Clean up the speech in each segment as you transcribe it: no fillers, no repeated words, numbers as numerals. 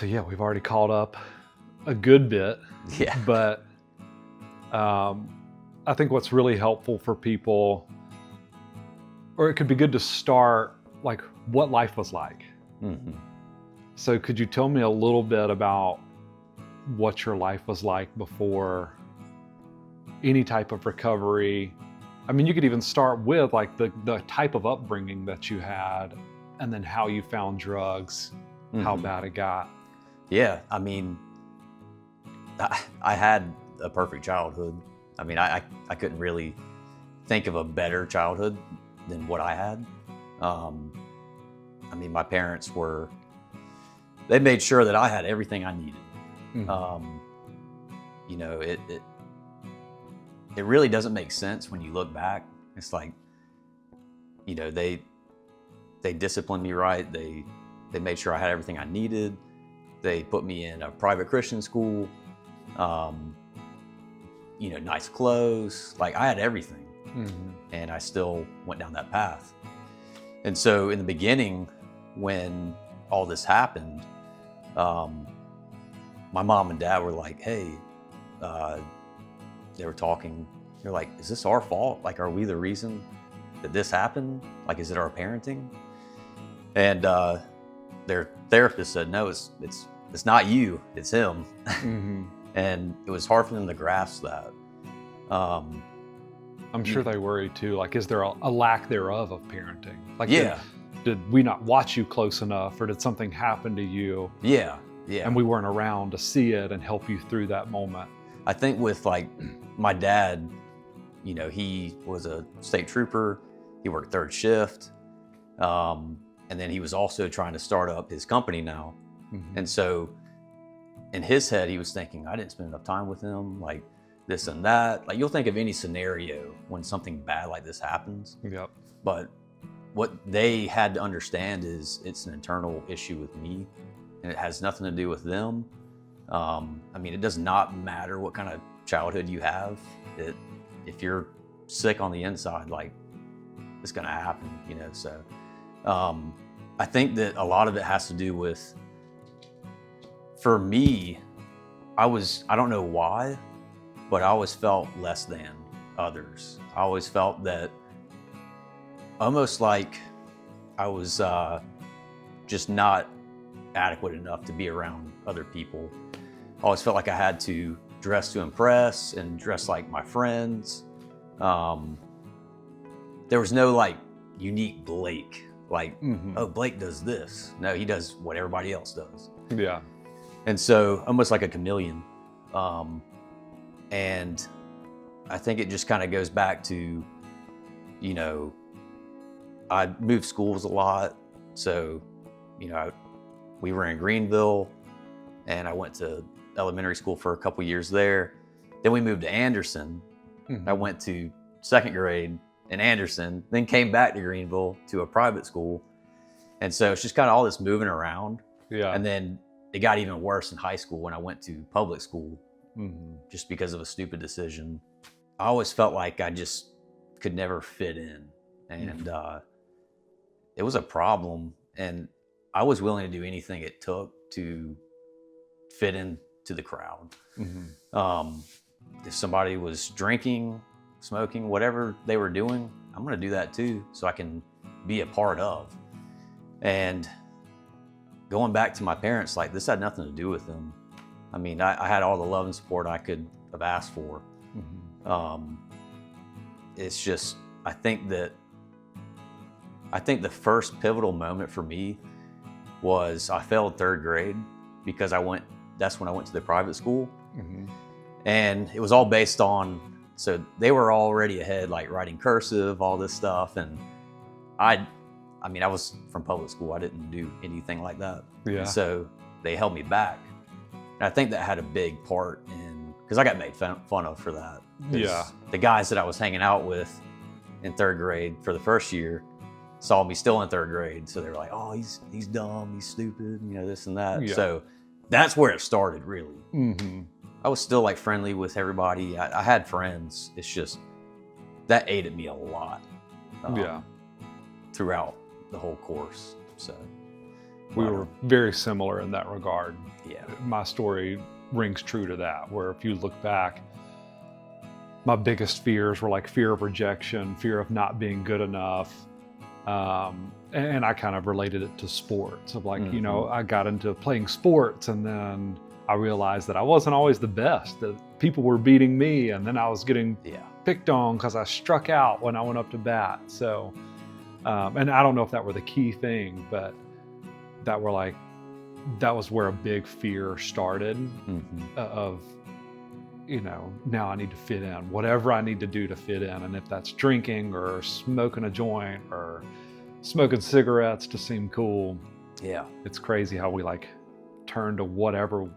So yeah, we've already caught up a good bit, Yeah. but I think what's really helpful for people, or it could be good to start, like what life was like. Mm-hmm. So could you tell me a little bit about what your life was like before any type of recovery? I mean, you could even start with like the type of upbringing that you had, and then how you found drugs, how bad it got. Yeah, I mean, I had a perfect childhood. I mean, I couldn't really think of a better childhood than what I had. I mean, my parents they made sure that I had everything I needed. You know, it really doesn't make sense when you look back. It's like, you know, they disciplined me right. They made sure I had everything I needed. They put me in a private Christian school, you know, nice clothes. Like I had everything, and I still went down that path. And so in the beginning, when all this happened, my mom and dad were like, hey, they were talking. They're like, is this our fault? Like, are we the reason that this happened? Like, is it our parenting? And their therapist said, no, it's not you, it's him. And it was hard for them to grasp that. I'm sure they worry too. Like, is there a lack thereof of parenting? Like, yeah. Did we not watch you close enough, or did something happen to you? Yeah. And we weren't around to see it and help you through that moment. I think with like my dad, you know, he was a state trooper. He worked third shift. And then he was also trying to start up his company now. And so in his head, he was thinking, I didn't spend enough time with him, like this and that. Like you'll think of any scenario when something bad like this happens. Yep. But what they had to understand is it's an internal issue with me, and it has nothing to do with them. I mean, it does not matter what kind of childhood you have. If you're sick on the inside, like it's gonna happen, you know. So I think that a lot of it has to do with, for me, I don't know why, but I always felt less than others. I always felt that almost like I was just not adequate enough to be around other people. I always felt like I had to dress to impress and dress like my friends. There was no like unique Blake, like, oh, Blake does this. No, he does what everybody else does. Yeah. And so almost like a chameleon. And I think it just kind of goes back to, you know, I moved schools a lot. So, you know, we were in Greenville, and I went to elementary school for a couple years there. Then we moved to Anderson. I went to second grade in Anderson, then came back to Greenville to a private school. And so it's just kind of all this moving around. Yeah. And then it got even worse in high school when I went to public school, just because of a stupid decision. I always felt like I just could never fit in. And it was a problem. And I was willing to do anything it took to fit into the crowd. If somebody was drinking, smoking, whatever they were doing, I'm going to do that too, so I can be a part of. And going back to my parents, like this had nothing to do with them. I mean, I had all the love and support I could have asked for. It's just, I think the first pivotal moment for me was I failed third grade because that's when I went to the private school. And it was all based on, so they were already ahead, like writing cursive, all this stuff. And I mean, I was from public school. I didn't do anything like that. Yeah. And so they held me back. And I think that had a big part in, because I got made fun of for that. Yeah. The guys that I was hanging out with in third grade for the first year saw me still in third grade. So they were like, oh, he's dumb, he's stupid, you know, this and that. Yeah. So that's where it started, really. I was still like friendly with everybody. I had friends. It's just that ate at me a lot. Throughout the whole course. So We were very similar in that regard. Yeah. My story rings true to that, where if you look back, my biggest fears were like fear of rejection, fear of not being good enough. And I kind of related it to sports of like, you know, I got into playing sports and then I realized that I wasn't always the best, that people were beating me. And then I was getting picked on because I struck out when I went up to bat. So, and I don't know if that were the key thing, but that was where a big fear started of, you know, now I need to fit in, whatever I need to do to fit in. And if that's drinking or smoking a joint or smoking cigarettes to seem cool. Yeah. It's crazy how we like turn to whatever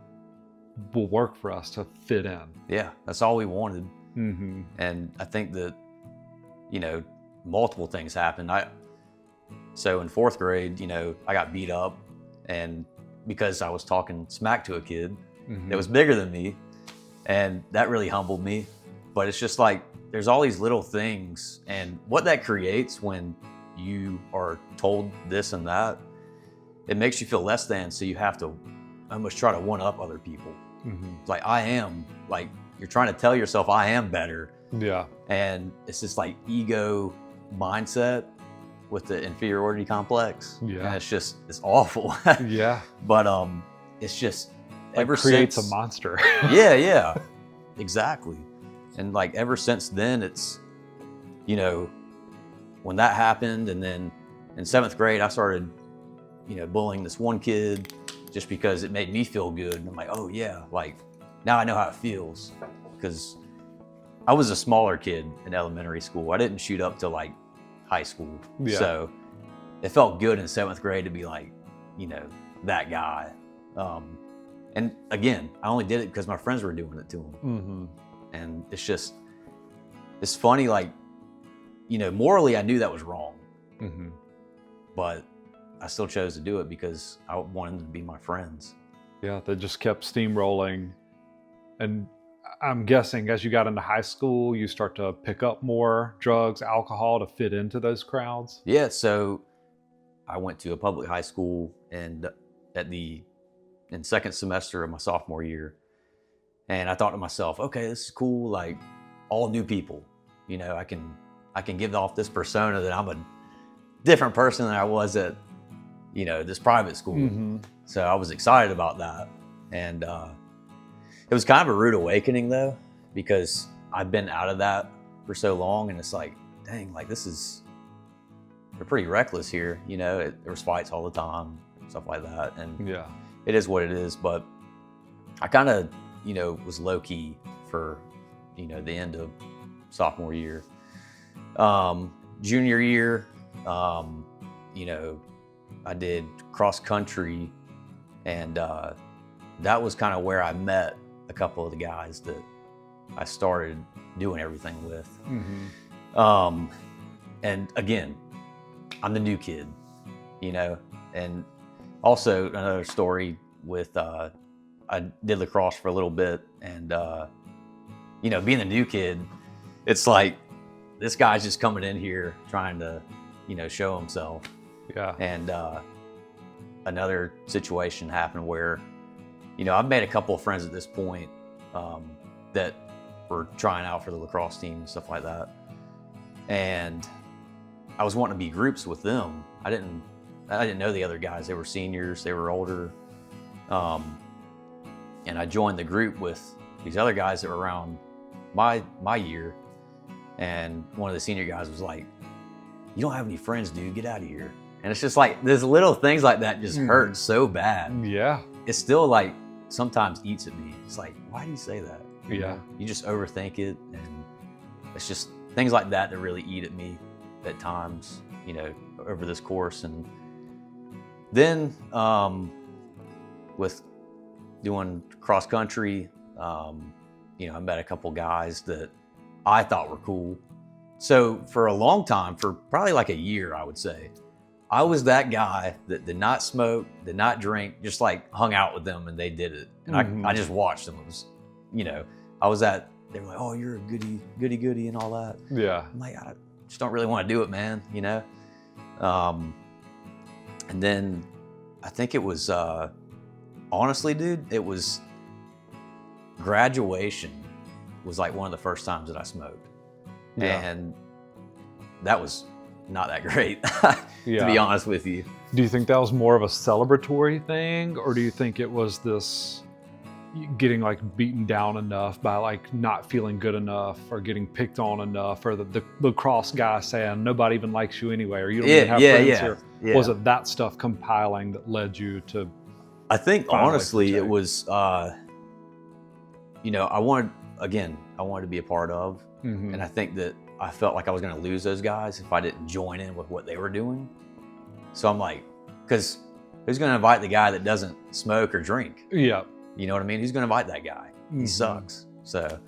will work for us to fit in. Yeah. That's all we wanted. And I think that, you know, multiple things happened. So in 4th grade, you know, I got beat up, and because I was talking smack to a kid that was bigger than me, and that really humbled me. But it's just like, there's all these little things, and what that creates when you are told this and that, it makes you feel less than, so you have to almost try to one up other people. It's like, I am, like, you're trying to tell yourself I am better. Yeah. And it's this like ego mindset with the inferiority complex. Yeah. And it's awful. Yeah. But it's just like creates a monster. Yeah, exactly. And like ever since then, it's, you know, when that happened, and then in 7th grade, I started, you know, bullying this one kid just because it made me feel good. And I'm like, oh yeah, like now I know how it feels, because I was a smaller kid in elementary school. I didn't shoot up to like high school. Yeah. So it felt good in 7th grade to be like, you know, that guy. And again, I only did it because my friends were doing it to him. And it's funny, like, you know, morally I knew that was wrong, but I still chose to do it because I wanted them to be my friends. Yeah, they just kept steamrolling. And I'm guessing as you got into high school, you start to pick up more drugs, alcohol to fit into those crowds. Yeah, so I went to a public high school, and in 2nd semester of my sophomore year, and I thought to myself, okay, this is cool, like all new people, you know, I can give off this persona that I'm a different person than I was at, you know, this private school. So I was excited about that. And it was kind of a rude awakening though, because I've been out of that for so long, and it's like, dang, like they're pretty reckless here, you know. There was fights all the time, stuff like that, and yeah, it is what it is. But I kind of, you know, was low key for, you know, the end of sophomore year. Junior year, you know, I did cross country, and that was kind of where I met a couple of the guys that I started doing everything with. And again, I'm the new kid, you know. And also another story with, I did lacrosse for a little bit, and you know, being the new kid, it's like, this guy's just coming in here trying to, you know, show himself. Yeah. And another situation happened where, you know, I've made a couple of friends at this point that were trying out for the lacrosse team and stuff like that. And I was wanting to be groups with them. I didn't know the other guys. They were seniors, they were older. And I joined the group with these other guys that were around my year. And one of the senior guys was like, you don't have any friends, dude, get out of here. And it's just like, there's little things like that just hurt so bad. Yeah. It still like sometimes eats at me. It's like, why do you say that? Yeah. You just overthink it. And it's just things like that that really eat at me at times, you know, over this course. And then with doing cross country, you know, I met a couple guys that I thought were cool. So for a long time, for probably like a year, I would say, I was that guy that did not smoke, did not drink, just like hung out with them and they did it. And I just watched them. It was, you know, they were like, oh, you're a goody and all that. Yeah. I'm like, I just don't really want to do it, man, you know? And then I think it was, honestly, dude, it was graduation was like one of the first times that I smoked. Yeah. And that was not that great, to be honest with you. Do you think that was more of a celebratory thing, or do you think it was this getting like beaten down enough by like not feeling good enough, or getting picked on enough, or the cross guy saying nobody even likes you anyway, or you don't even have friends here? Yeah. Was it that stuff compiling that led you to? I think honestly it was, you know, I wanted to be a part of, and I think that I felt like I was going to lose those guys if I didn't join in with what they were doing. So I'm like, because who's going to invite the guy that doesn't smoke or drink? Yeah. You know what I mean? Who's going to invite that guy? He sucks. So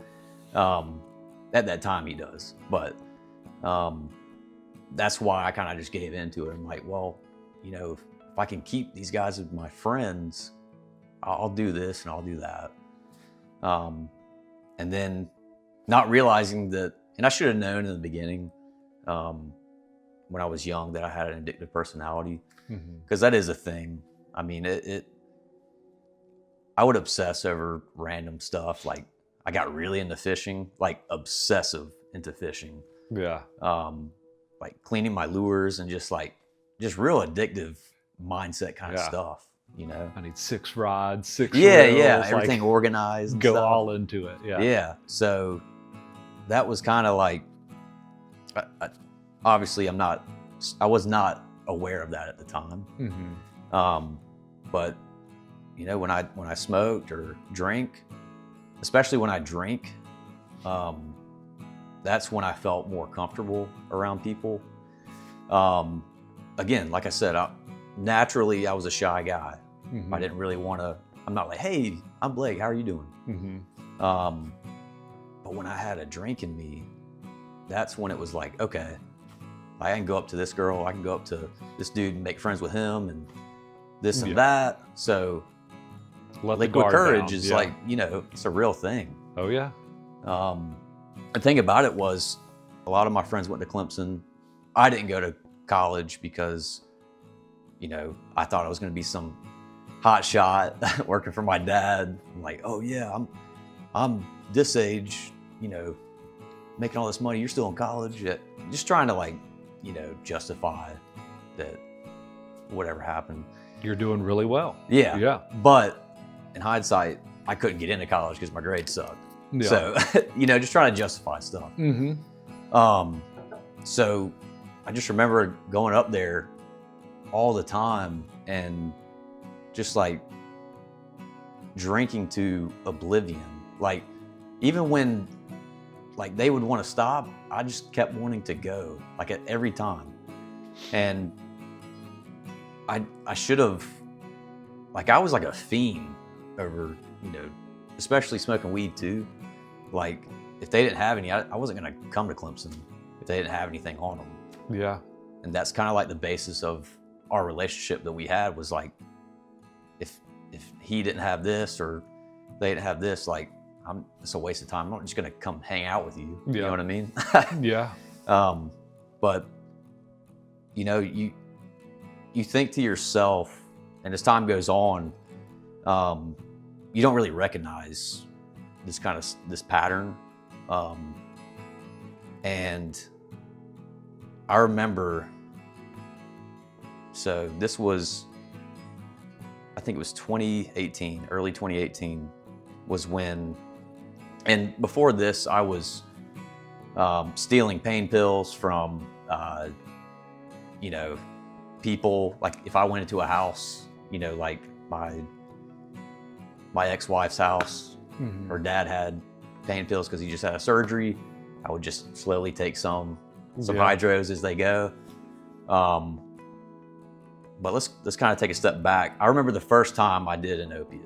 at that time he does. But that's why I kind of just gave into it. I'm like, well, you know, if I can keep these guys as my friends, I'll do this and I'll do that. And then not realizing that, and I should have known in the beginning when I was young that I had an addictive personality, because that is a thing. I mean, I would obsess over random stuff. Like I got really into fishing, like obsessive into fishing. Yeah. Like cleaning my lures and just real addictive mindset kind of stuff. You know, I need 6 rods, 6 reels, like, everything organized. And go stuff. all into it. Yeah. So that was kind of like, obviously I was not aware of that at the time. But you know, when I smoked or drank, especially when I drink, that's when I felt more comfortable around people. Again, like I said, naturally I was a shy guy. I didn't really want to, I'm not like, hey, I'm Blake, how are you doing? But when I had a drink in me, that's when it was like, okay, I can go up to this girl, I can go up to this dude and make friends with him and this and that. So liquid courage is like, you know, it's a real thing. Oh yeah. The thing about it was a lot of my friends went to Clemson. I didn't go to college because, you know, I thought I was going to be some hot shot working for my dad. I'm like, oh yeah, I'm this age, you know, making all this money. You're still in college. Just trying to like, you know, justify that whatever happened. You're doing really well. Yeah. But in hindsight, I couldn't get into college because my grades sucked. Yeah. So, you know, just trying to justify stuff. So I just remember going up there all the time and just like drinking to oblivion. Like even when like they would want to stop, I just kept wanting to go, like at every time. And I should have, like I was like a fiend over, you know, especially smoking weed too. Like if they didn't have any, I wasn't gonna come to Clemson if they didn't have anything on them. Yeah. And that's kind of like the basis of our relationship that we had was like, if he didn't have this or they didn't have this, like it's a waste of time. I'm not just gonna come hang out with you. You know what I mean? Yeah. But you know, you think to yourself, and as time goes on, you don't really recognize this pattern. And I remember, so this was, I think it was 2018, early 2018 was when, and before this I was stealing pain pills from, you know, people. Like if I went into a house, you know, like my ex-wife's house, her dad had pain pills because he just had a surgery. I would just slowly take some hydros as they go. But let's kind of take a step back. I remember the first time I did an opiate.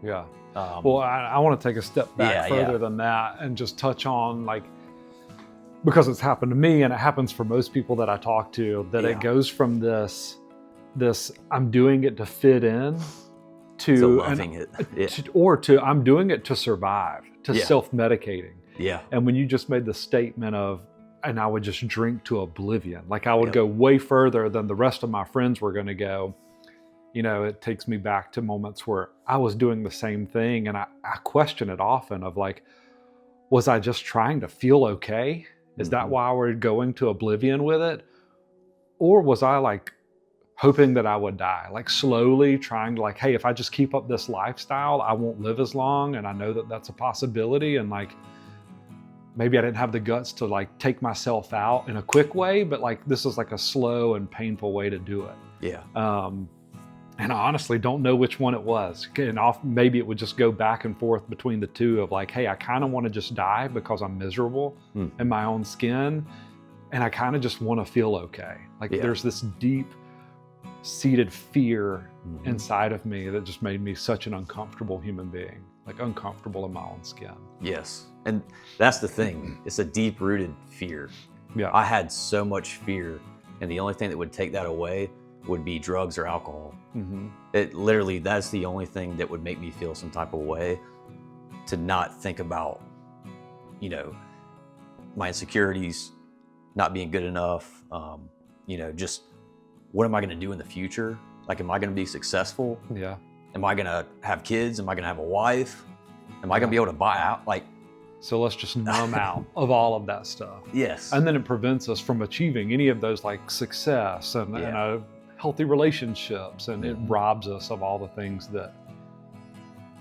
Yeah. Well, I want to take a step back further than that and just touch on, like, because it's happened to me and it happens for most people that I talk to, that it goes from this I'm doing it to fit in to loving it. To I'm doing it to survive, to self-medicating. Yeah. And when you just made the statement of, and I would just drink to oblivion, like I would go way further than the rest of my friends were going to go. it takes me back to moments where I was doing the same thing, and I question it often of like, was I just trying to feel okay? Is that why we're going to oblivion with it? Or was I like hoping that I would die, like slowly trying to like, hey, if I just keep up this lifestyle, I won't live as long. And I know that that's a possibility. And like, maybe I didn't have the guts to like take myself out in a quick way, but like, this is like a slow and painful way to do it. Yeah. And I honestly don't know which one it was. And maybe it would just go back and forth between the two of like, hey, I kind of want to just die because I'm miserable in my own skin. And I kind of just want to feel okay. Like there's this deep seated fear inside of me that just made me such an uncomfortable human being, like uncomfortable in my own skin. Yes. And that's the thing. It's a deep rooted fear. Yeah. I had so much fear, and the only thing that would take that away would be drugs or alcohol. It literally, that's the only thing that would make me feel some type of way, to not think about, my insecurities, not being good enough, just what am I going to do in the future? Like, am I going to be successful? Yeah. Am I going to have kids? Am I going to have a wife? Am I going to be able to buy out? Like, so let's just numb out of all of that stuff. Yes. And then it prevents us from achieving any of those like success and healthy relationships, and it robs us of all the things that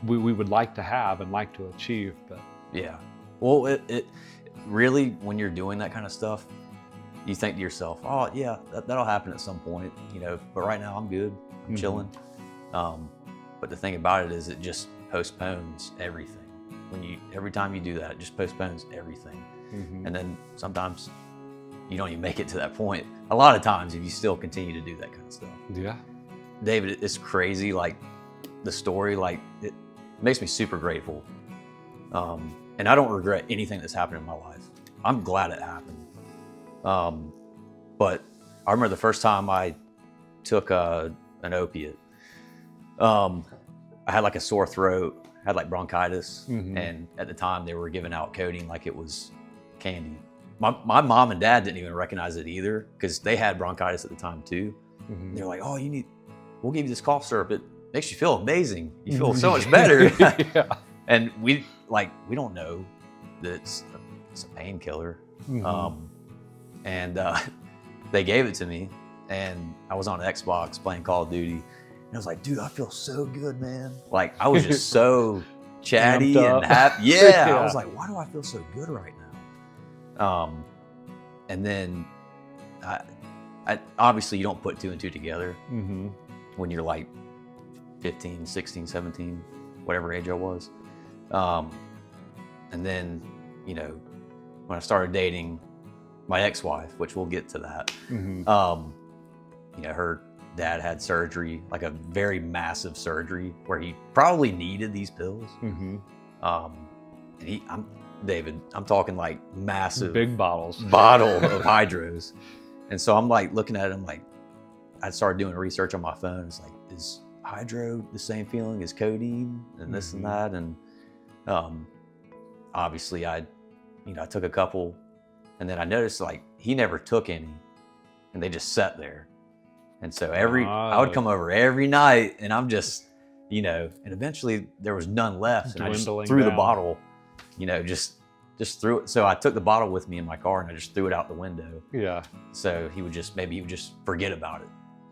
we would like to have and like to achieve. But yeah, well, it really, when you're doing that kind of stuff, you think to yourself, oh yeah, that'll happen at some point, but right now I'm good, I'm chilling. But the thing about it is, it just postpones everything. Every time you do that, it just postpones everything. And then sometimes you don't even make it to that point. A lot of times, if you still continue to do that kind of stuff. Yeah. David, it's crazy. Like, the story, like, it makes me super grateful. And I don't regret anything that's happened in my life. I'm glad it happened. But I remember the first time I took an opiate. I had like a sore throat, had like bronchitis, and at the time they were giving out codeine like it was candy. My mom and dad didn't even recognize it either, because they had bronchitis at the time too. They're like, oh, we'll give you this cough syrup. It makes you feel amazing. You feel so much better. And we don't know that it's a painkiller. They gave it to me, and I was on Xbox playing Call of Duty, and I was like, dude, I feel so good, man. Like, I was just so chatty and happy. Yeah. I was like, why do I feel so good right now? And then I obviously you don't put two and two together when you're like 15, 16, 17, whatever age I was. And then, when I started dating my ex-wife, which we'll get to that, her dad had surgery, like a very massive surgery where he probably needed these pills. And David, I'm talking like massive, big bottle of hydros. And so I'm like looking at it, I'm like, I started doing research on my phone. It's like, is hydro the same feeling as codeine and this and that? And obviously I took a couple, and then I noticed like he never took any, and they just sat there. And so I would come over every night, and I'm just, and eventually there was none left, and I just threw the bottle, just threw it. So I took the bottle with me in my car, and I just threw it out the window. Yeah. So he would just forget about it,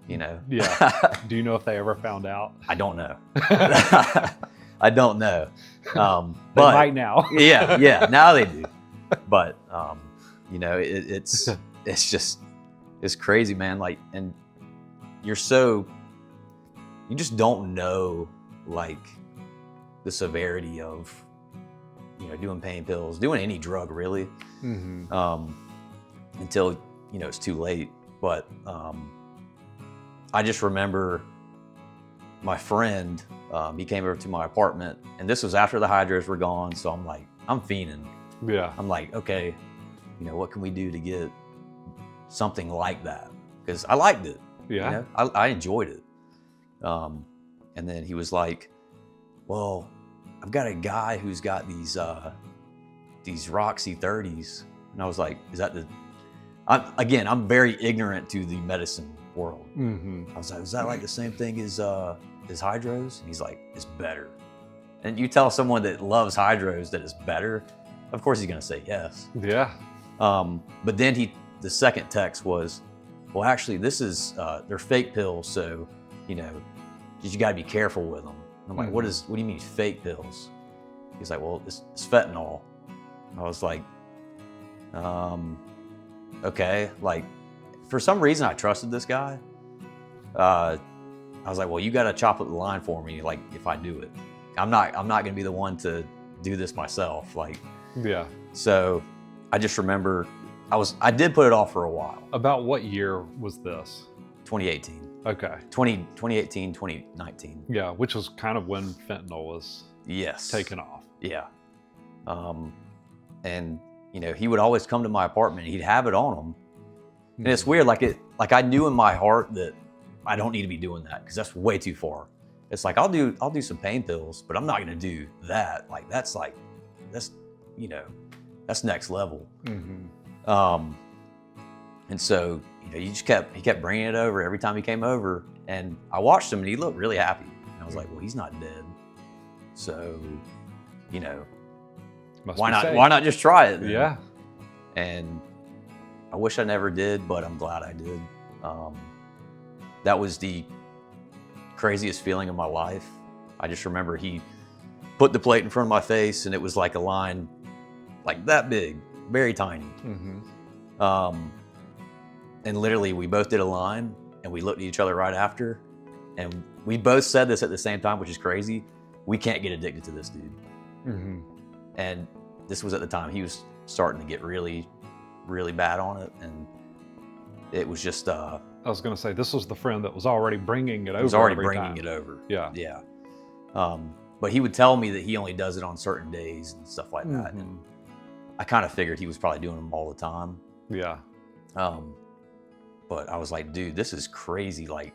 Yeah. Do you know if they ever found out? I don't know. I don't know. But they might now. Yeah. Now they do. But it's crazy, man. Like, and you just don't know like the severity of doing pain pills, doing any drug really, until it's too late. But I just remember my friend, he came over to my apartment, and this was after the hydros were gone, so I'm like, I'm fiending. Yeah. I'm like, okay, what can we do to get something like that? Because I liked it. Yeah. I enjoyed it. And then he was like, well, I've got a guy who's got these Roxy 30s. And I was like, is that I'm very ignorant to the medicine world. Mm-hmm. I was like, is that like the same thing as hydros? And he's like, it's better. And you tell someone that loves hydros that it's better, of course he's gonna say yes. Yeah. But then the second text was, well, actually, this is they're fake pills, so you got to be careful with them. And I'm like, what do you mean fake pills? He's like, well, it's fentanyl. I was like, okay. Like, for some reason, I trusted this guy. I was like, well, you got to chop up the line for me. Like, if I do it, I'm not gonna be the one to do this myself. Like, yeah. So I just remember I did put it off for a while. About what year was this? 2018. Okay. 2018, 2019. Yeah, which was kind of when fentanyl was taken off. Yeah. And he would always come to my apartment. He'd have it on him, and it's weird. Like I knew in my heart that I don't need to be doing that because that's way too far. It's like I'll do some pain pills, but I'm not going to do that. Like that's next level. Mm-hmm. And so he kept bringing it over every time he came over, and I watched him and he looked really happy. And I was like, well, he's not dead, so why not just try it then? Yeah. And I wish I never did, but I'm glad I did. That was the craziest feeling of my life. I just remember he put the plate in front of my face, and it was like a line like that big, very tiny. Mm-hmm. And literally we both did a line, and we looked at each other right after, and we both said this at the same time, which is crazy. We can't get addicted to this dude. Mm-hmm. And this was at the time he was starting to get really, really bad on it, and it was just I was going to say, this was the friend that was already bringing it over. He was already bringing it over. Yeah. Yeah. But he would tell me that he only does it on certain days and stuff like that. Mm-hmm. And I kind of figured he was probably doing them all the time. Yeah. But I was like, dude, this is crazy. Like,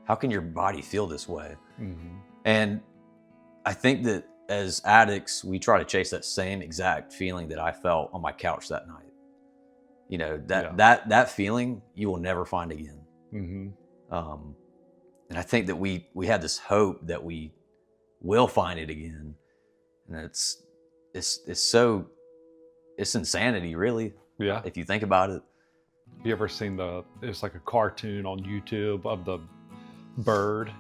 how can your body feel this way? Mm-hmm. And I think that as addicts, we try to chase that same exact feeling that I felt on my couch that night. That feeling you will never find again. Mm-hmm. And I think that we had this hope that we will find it again, and it's insanity, really. Yeah. If you think about it. Have you ever seen it's like a cartoon on YouTube of the bird,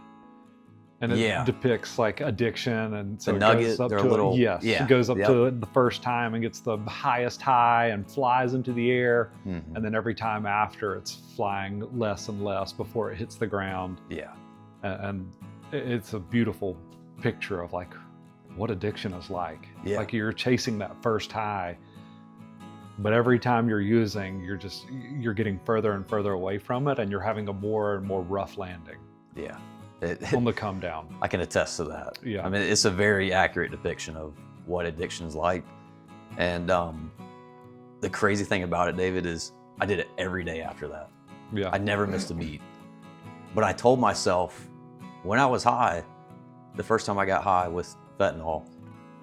and it depicts like addiction, and so the it nugget, goes up they're to little, it goes up to it the first time and gets the highest high and flies into the air, Mm-hmm. and then every time after it's flying less and less before it hits the ground. Yeah. And it's a beautiful picture of like what addiction is like. Yeah. Like you're chasing that first high, but every time you're using, you're getting further and further away from it, and you're having a more and more rough landing. Yeah. On the come down. I can attest to that. Yeah. I mean, it's a very accurate depiction of what addiction is like. And the crazy thing about it, David, is I did it every day after that. Yeah. I never missed a beat. But I told myself when I was high, the first time I got high with fentanyl,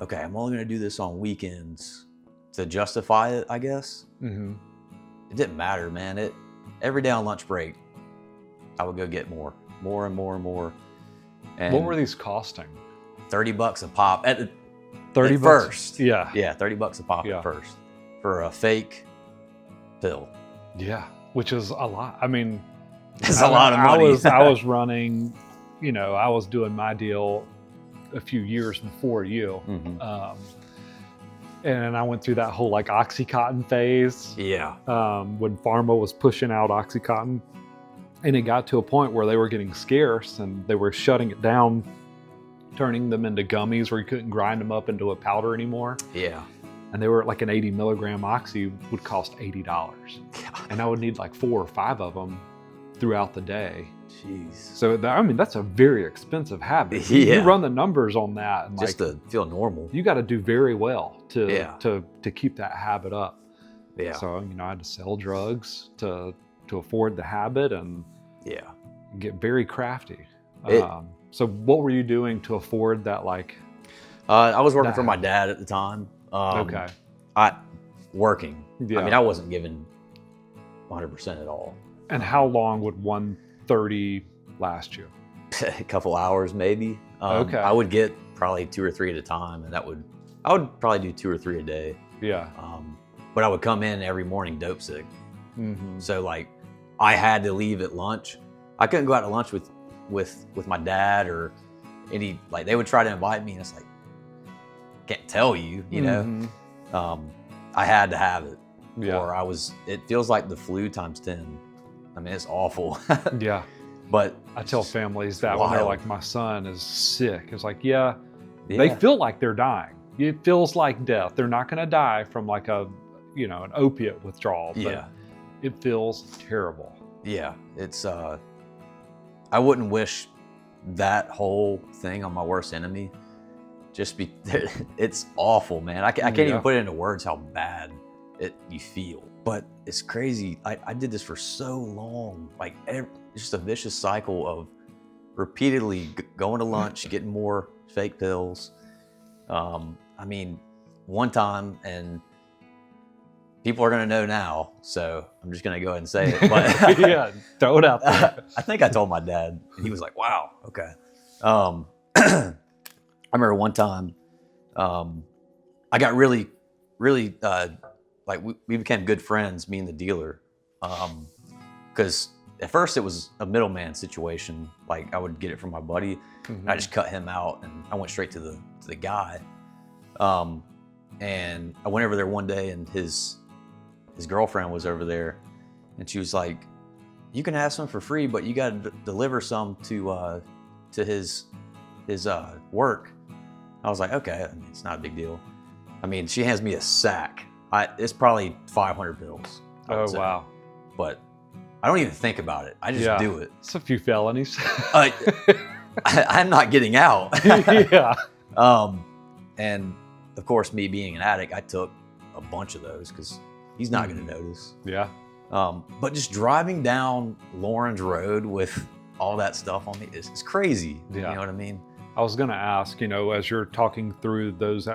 okay, I'm only going to do this on weekends to justify it, I guess. Mm-hmm. It didn't matter, man. Every day on lunch break, I would go get more and more. And what were these costing? $30 a pop at $30 first. Yeah. Yeah, $30 a pop at first for a fake pill. Yeah, which is a lot. I mean, it's a lot of money. I was running, I was doing my deal a few years before you. Mm-hmm. And I went through that whole like Oxycontin phase. Yeah. When Pharma was pushing out Oxycontin. And it got to a point where they were getting scarce and they were shutting it down, turning them into gummies where you couldn't grind them up into a powder anymore. Yeah. And they were like an 80 milligram Oxy would cost $80. God. And I would need like 4 or 5 of them throughout the day. Jeez. So that's a very expensive habit. Yeah. You run the numbers on that. And just to feel normal. You got to do very well to keep that habit up. Yeah. So, I had to sell drugs to afford the habit and get very crafty. So what were you doing to afford that? I was working for my dad at the time. Okay. Working. Yeah. I mean, I wasn't giving 100% at all. And how long would 130 last you? A couple hours maybe. Okay. I would get probably 2 or 3 at a time, and I would probably do 2 or 3 a day. Yeah. But I would come in every morning dope sick. Mm-hmm. So like I had to leave at lunch. I couldn't go out to lunch with my dad or any, like they would try to invite me and it's like, can't tell you, you know. I had to have it. Yeah. Or it feels like the flu times 10. I mean, it's awful. Yeah. But I tell families that when they're like, my son is sick. It's like, yeah, yeah, they feel like they're dying. It feels like death. They're not going to die from like an opiate withdrawal. But yeah, it feels terrible. yeah. It's, I wouldn't wish that whole thing on my worst enemy. It's awful, man. I can't even put it into words how bad you feel. But it's crazy. I did this for so long. Like it's just a vicious cycle of repeatedly going to lunch, getting more fake pills. I mean, one time, and people are gonna know now, so I'm just gonna go ahead and say it. But yeah, throw it out there. I think I told my dad, and he was like, "Wow, okay." I remember one time, I got really, really like we became good friends, me and the dealer, because at first it was a middleman situation. Like I would get it from my buddy, and I just cut him out, and I went straight to the guy. And I went over there one day, and his girlfriend was over there, and she was like, "You can have some for free, but you got to deliver some to his work." I was like, "Okay, I mean, it's not a big deal." I mean, she hands me a sack. It's probably 500 pills. Oh wow! But I don't even think about it. I just do it. It's a few felonies. I'm not getting out. Yeah. And of course, me being an addict, I took a bunch of those because he's not going to notice. Yeah. But just driving down Lawrence Road with all that stuff on me is crazy. Yeah. You know what I mean? I was going to ask, as you're talking through those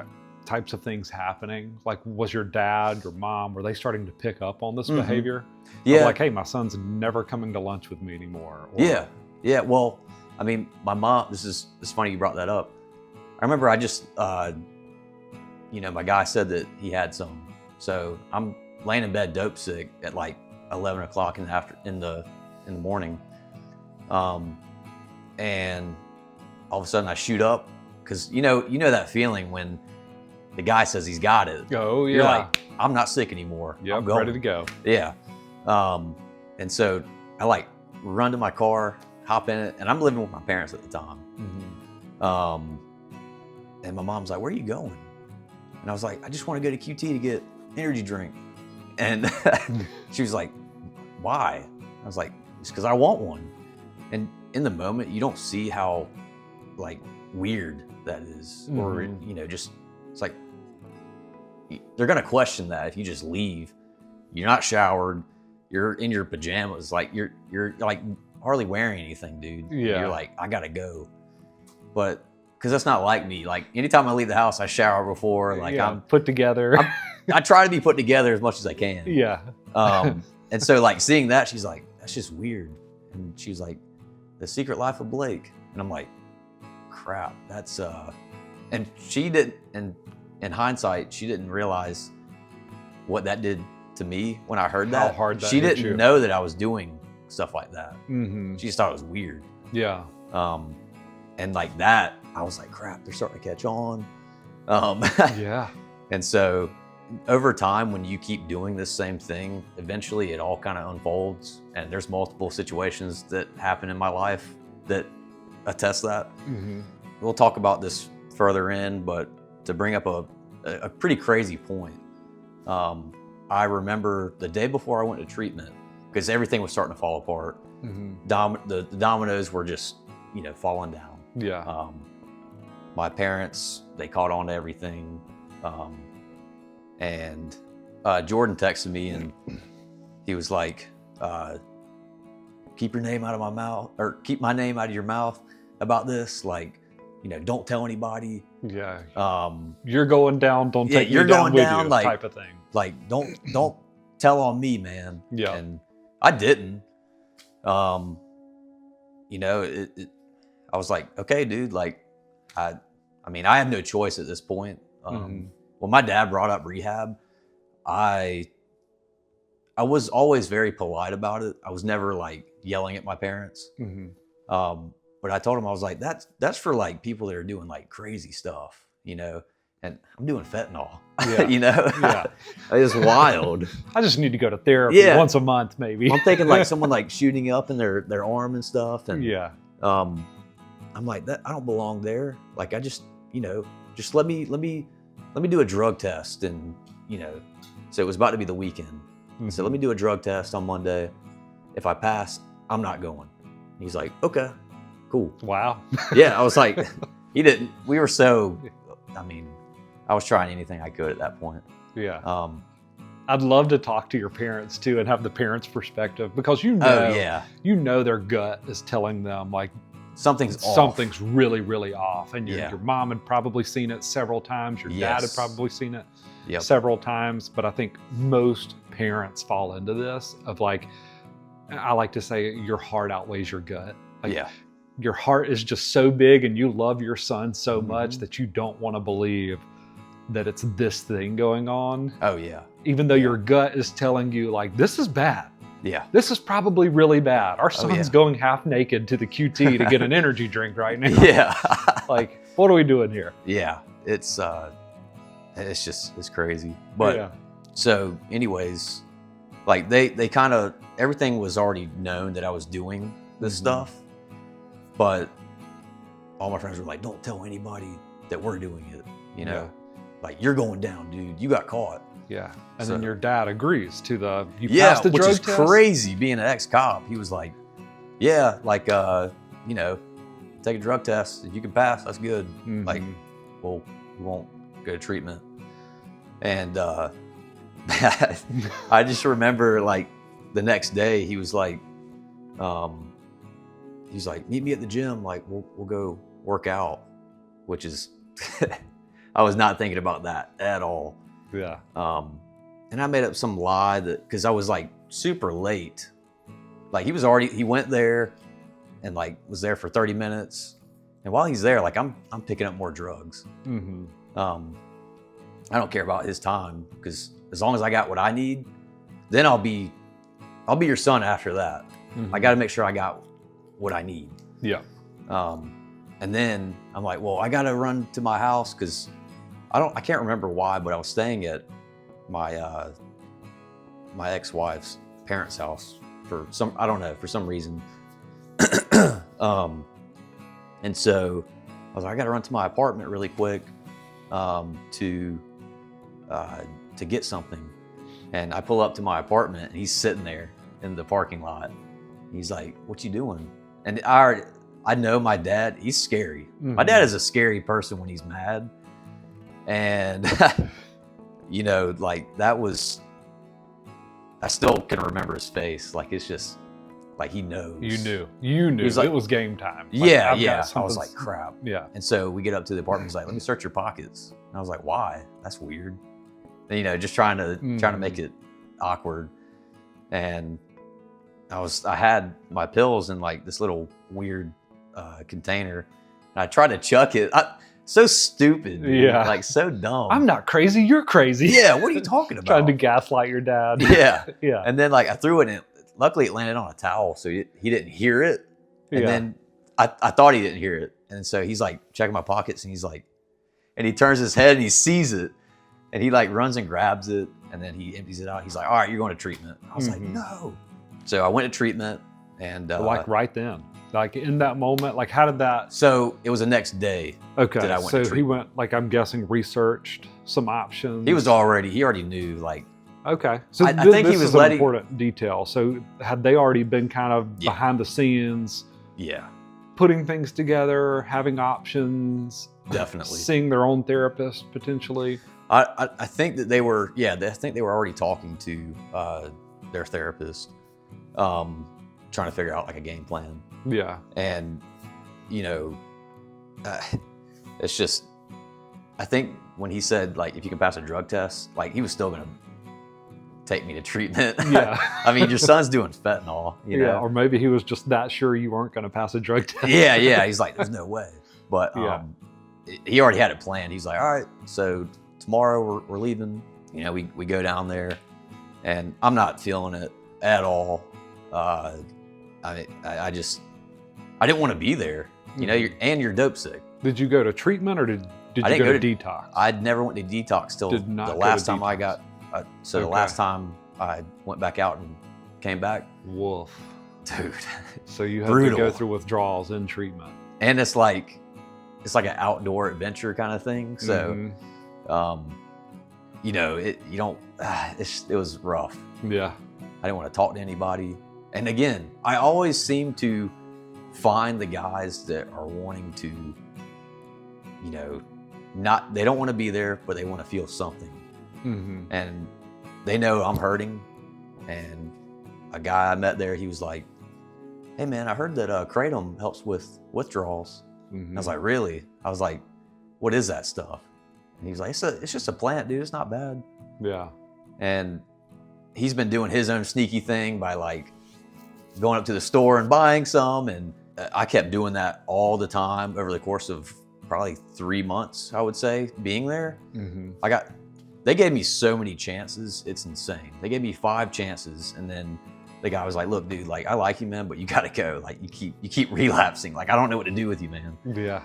types of things happening, like was your dad, your mom, were they starting to pick up on this behavior? Yeah. Like, hey, my son's never coming to lunch with me anymore. Or, Yeah. Yeah. Well, I mean, my mom, it's funny you brought that up. I remember I just, my guy said that he had some. So I'm laying in bed dope sick at like 11 o'clock in the morning. And all of a sudden I shoot up because you know that feeling when the guy says he's got it. Oh yeah. You're like, I'm not sick anymore. Yeah, I'm going. ready to go. Yeah. And so I like run to my car, hop in it, and I'm living with my parents at the time. And my mom's like, "Where are you going?" And I was like, "I just want to go to QT to get energy drink." And she was like, "Why?" I was like, "It's because I want one." And in the moment, you don't see how like weird that is, or just it's like they're gonna question that if you just leave. You're not showered. You're in your pajamas. Like you're like hardly wearing anything, dude. Yeah. You're like, I gotta go. But because that's not like me. Like anytime I leave the house, I shower before. Like I'm put together. I try to be put together as much as I can. Yeah. And so like seeing that, she's like, that's just weird. And she's like, The Secret Life of Blake. And I'm like, crap, that's and she didn't, and in hindsight, she didn't realize what that did to me when I heard that. How hard that she hit didn't you. know that I was doing stuff like that. Mm-hmm. She just thought it was weird. Yeah. And like that, I was like, crap, they're starting to catch on. Yeah. And so over time, when you keep doing this same thing, eventually it all kind of unfolds. And there's multiple situations that happen in my life that attest that. Mm-hmm. We'll talk about this further in, but to bring up a pretty crazy point, I remember the day before I went to treatment, because everything was starting to fall apart. Mm-hmm. The dominoes were just, falling down. Yeah. My parents, they caught on to everything. And Jordan texted me and he was like, keep your name out of my mouth, or keep my name out of your mouth about this. Like, don't tell anybody. Yeah. You're going down. Don't take you're me down going with down, you, like, type of thing. Like, don't tell on me, man. Yeah. And I didn't. You know, I was like, okay, dude, like, I mean, I have no choice at this point. When my dad brought up rehab, I was always very polite about it. I was never like yelling at my parents. But I told him, I was like, that's for like people that are doing like crazy stuff, you know, and I'm doing fentanyl, you know, it's wild. I just need to go to therapy once a month, maybe. I'm thinking like someone like shooting up in their arm and stuff. And I'm like, that I don't belong there. Like, I just, you know, just let me do a drug test. And, you know, so it was about to be the weekend. So let me do a drug test on Monday. If I pass, I'm not going. He's like, okay, cool. Wow. Yeah, I was like, he didn't. We were so, I mean, I was trying anything I could at that point. Yeah. I'd love to talk to your parents too and have the parents' perspective, because you know their gut is telling them like something's really, really off. And your mom had probably seen it several times. Your dad had probably seen it several times. But I think most parents fall into this of like, I like to say, your heart outweighs your gut. Like, your heart is just so big and you love your son so much that you don't want to believe that it's this thing going on. Oh yeah. Even though your gut is telling you like, this is bad. Yeah. This is probably really bad. Our son's going half naked to the QT to get an energy drink right now. Yeah. Like, what are we doing here? Yeah. It's crazy. But so anyways, like they kind of, everything was already known that I was doing this stuff, but all my friends were like, don't tell anybody that we're doing it, you know, like, you're going down, dude, you got caught. Yeah. And then your dad agrees to you passed the drug test? Which is crazy. Being an ex-cop, he was like, yeah, like, you know, take a drug test. If you can pass, that's good. Like, well, you won't go to treatment. And I just remember like the next day he was like, meet me at the gym. Like, we'll go work out, which is, I was not thinking about that at all. Yeah. And I made up some lie that, cause I was like super late. Like, he went there and like was there for 30 minutes. And while he's there, like I'm picking up more drugs. I don't care about his time, because as long as I got what I need, then I'll be your son after that. I got to make sure I got what I need. Yeah. And then I'm like, well, I got to run to my house, because I can't remember why, but I was staying at my my ex-wife's parents' house for some reason. And so I was like, I got to run to my apartment really quick to get something. And I pull up to my apartment and he's sitting there in the parking lot. He's like, what you doing? And I know my dad, he's scary. My dad is a scary person when he's mad. And, you know, like I still can remember his face. Like, it's just like, he knows. You knew like, it was game time. Like, yeah. I was like, crap. Yeah. And so we get up to the apartment. He's like, let me search your pockets. And I was like, why? That's weird. And, you know, just trying to make it awkward. And I had my pills in like this little weird container, and I tried to chuck it. So stupid, dude. Yeah, like so dumb. I'm not crazy, you're crazy. Yeah, what are you talking about? Trying to gaslight your dad. Yeah, yeah. And then like I threw it in. Luckily, it landed on a towel, so he didn't hear it. And then I thought he didn't hear it, and so he's like checking my pockets, and he's like, and he turns his head and he sees it, and he like runs and grabs it, and then he empties it out. He's like, all right, you're going to treatment. I was like, no. So I went to treatment, and like right then, like in that moment, like how did that? So it was the next day. Okay. That I went to treatment. He went, like, I'm guessing, researched some options. He already knew, like. Okay. So I think he was an important detail. So had they already been kind of behind the scenes? Yeah. Putting things together, having options. Definitely. Seeing their own therapist potentially. I think that they were, I think they were already talking to their therapist, trying to figure out like a game plan. Yeah. And, you know, it's just, I think when he said like, if you can pass a drug test, like he was still gonna take me to treatment. Yeah. I mean, your son's doing fentanyl, you know? Or maybe he was just that sure you weren't going to pass a drug test. Yeah. He's like, there's no way. But Yeah. He already had it planned. He's like, all right, so tomorrow we're leaving. You know, we go down there, and I'm not feeling it at all. I didn't want to be there. You know, you're dope sick. Did you go to treatment or did you go to detox? I never went to detox till the last time I got. The last time I went back out and came back. Woof. Dude. So you had Brutal. to go through withdrawals in treatment. And it's like an outdoor adventure kind of thing. So, you know, it was rough. Yeah. I didn't want to talk to anybody. And again, I always seem to find the guys that are wanting to, you know, they don't want to be there, but they want to feel something. And they know I'm hurting. And a guy I met there, he was like, hey man, I heard that Kratom helps with withdrawals. I was like, really? I was like, what is that stuff? And he was like, it's just a plant, dude. It's not bad. Yeah. And he's been doing his own sneaky thing by like going up to the store and buying some. And I kept doing that all the time over the course of probably 3 months, I would say, being there. They gave me so many chances. It's insane. They gave me 5 chances. And then the guy was like, look, dude, like, I like you, man, but you got to go. Like, you keep relapsing. Like, I don't know what to do with you, man. Yeah.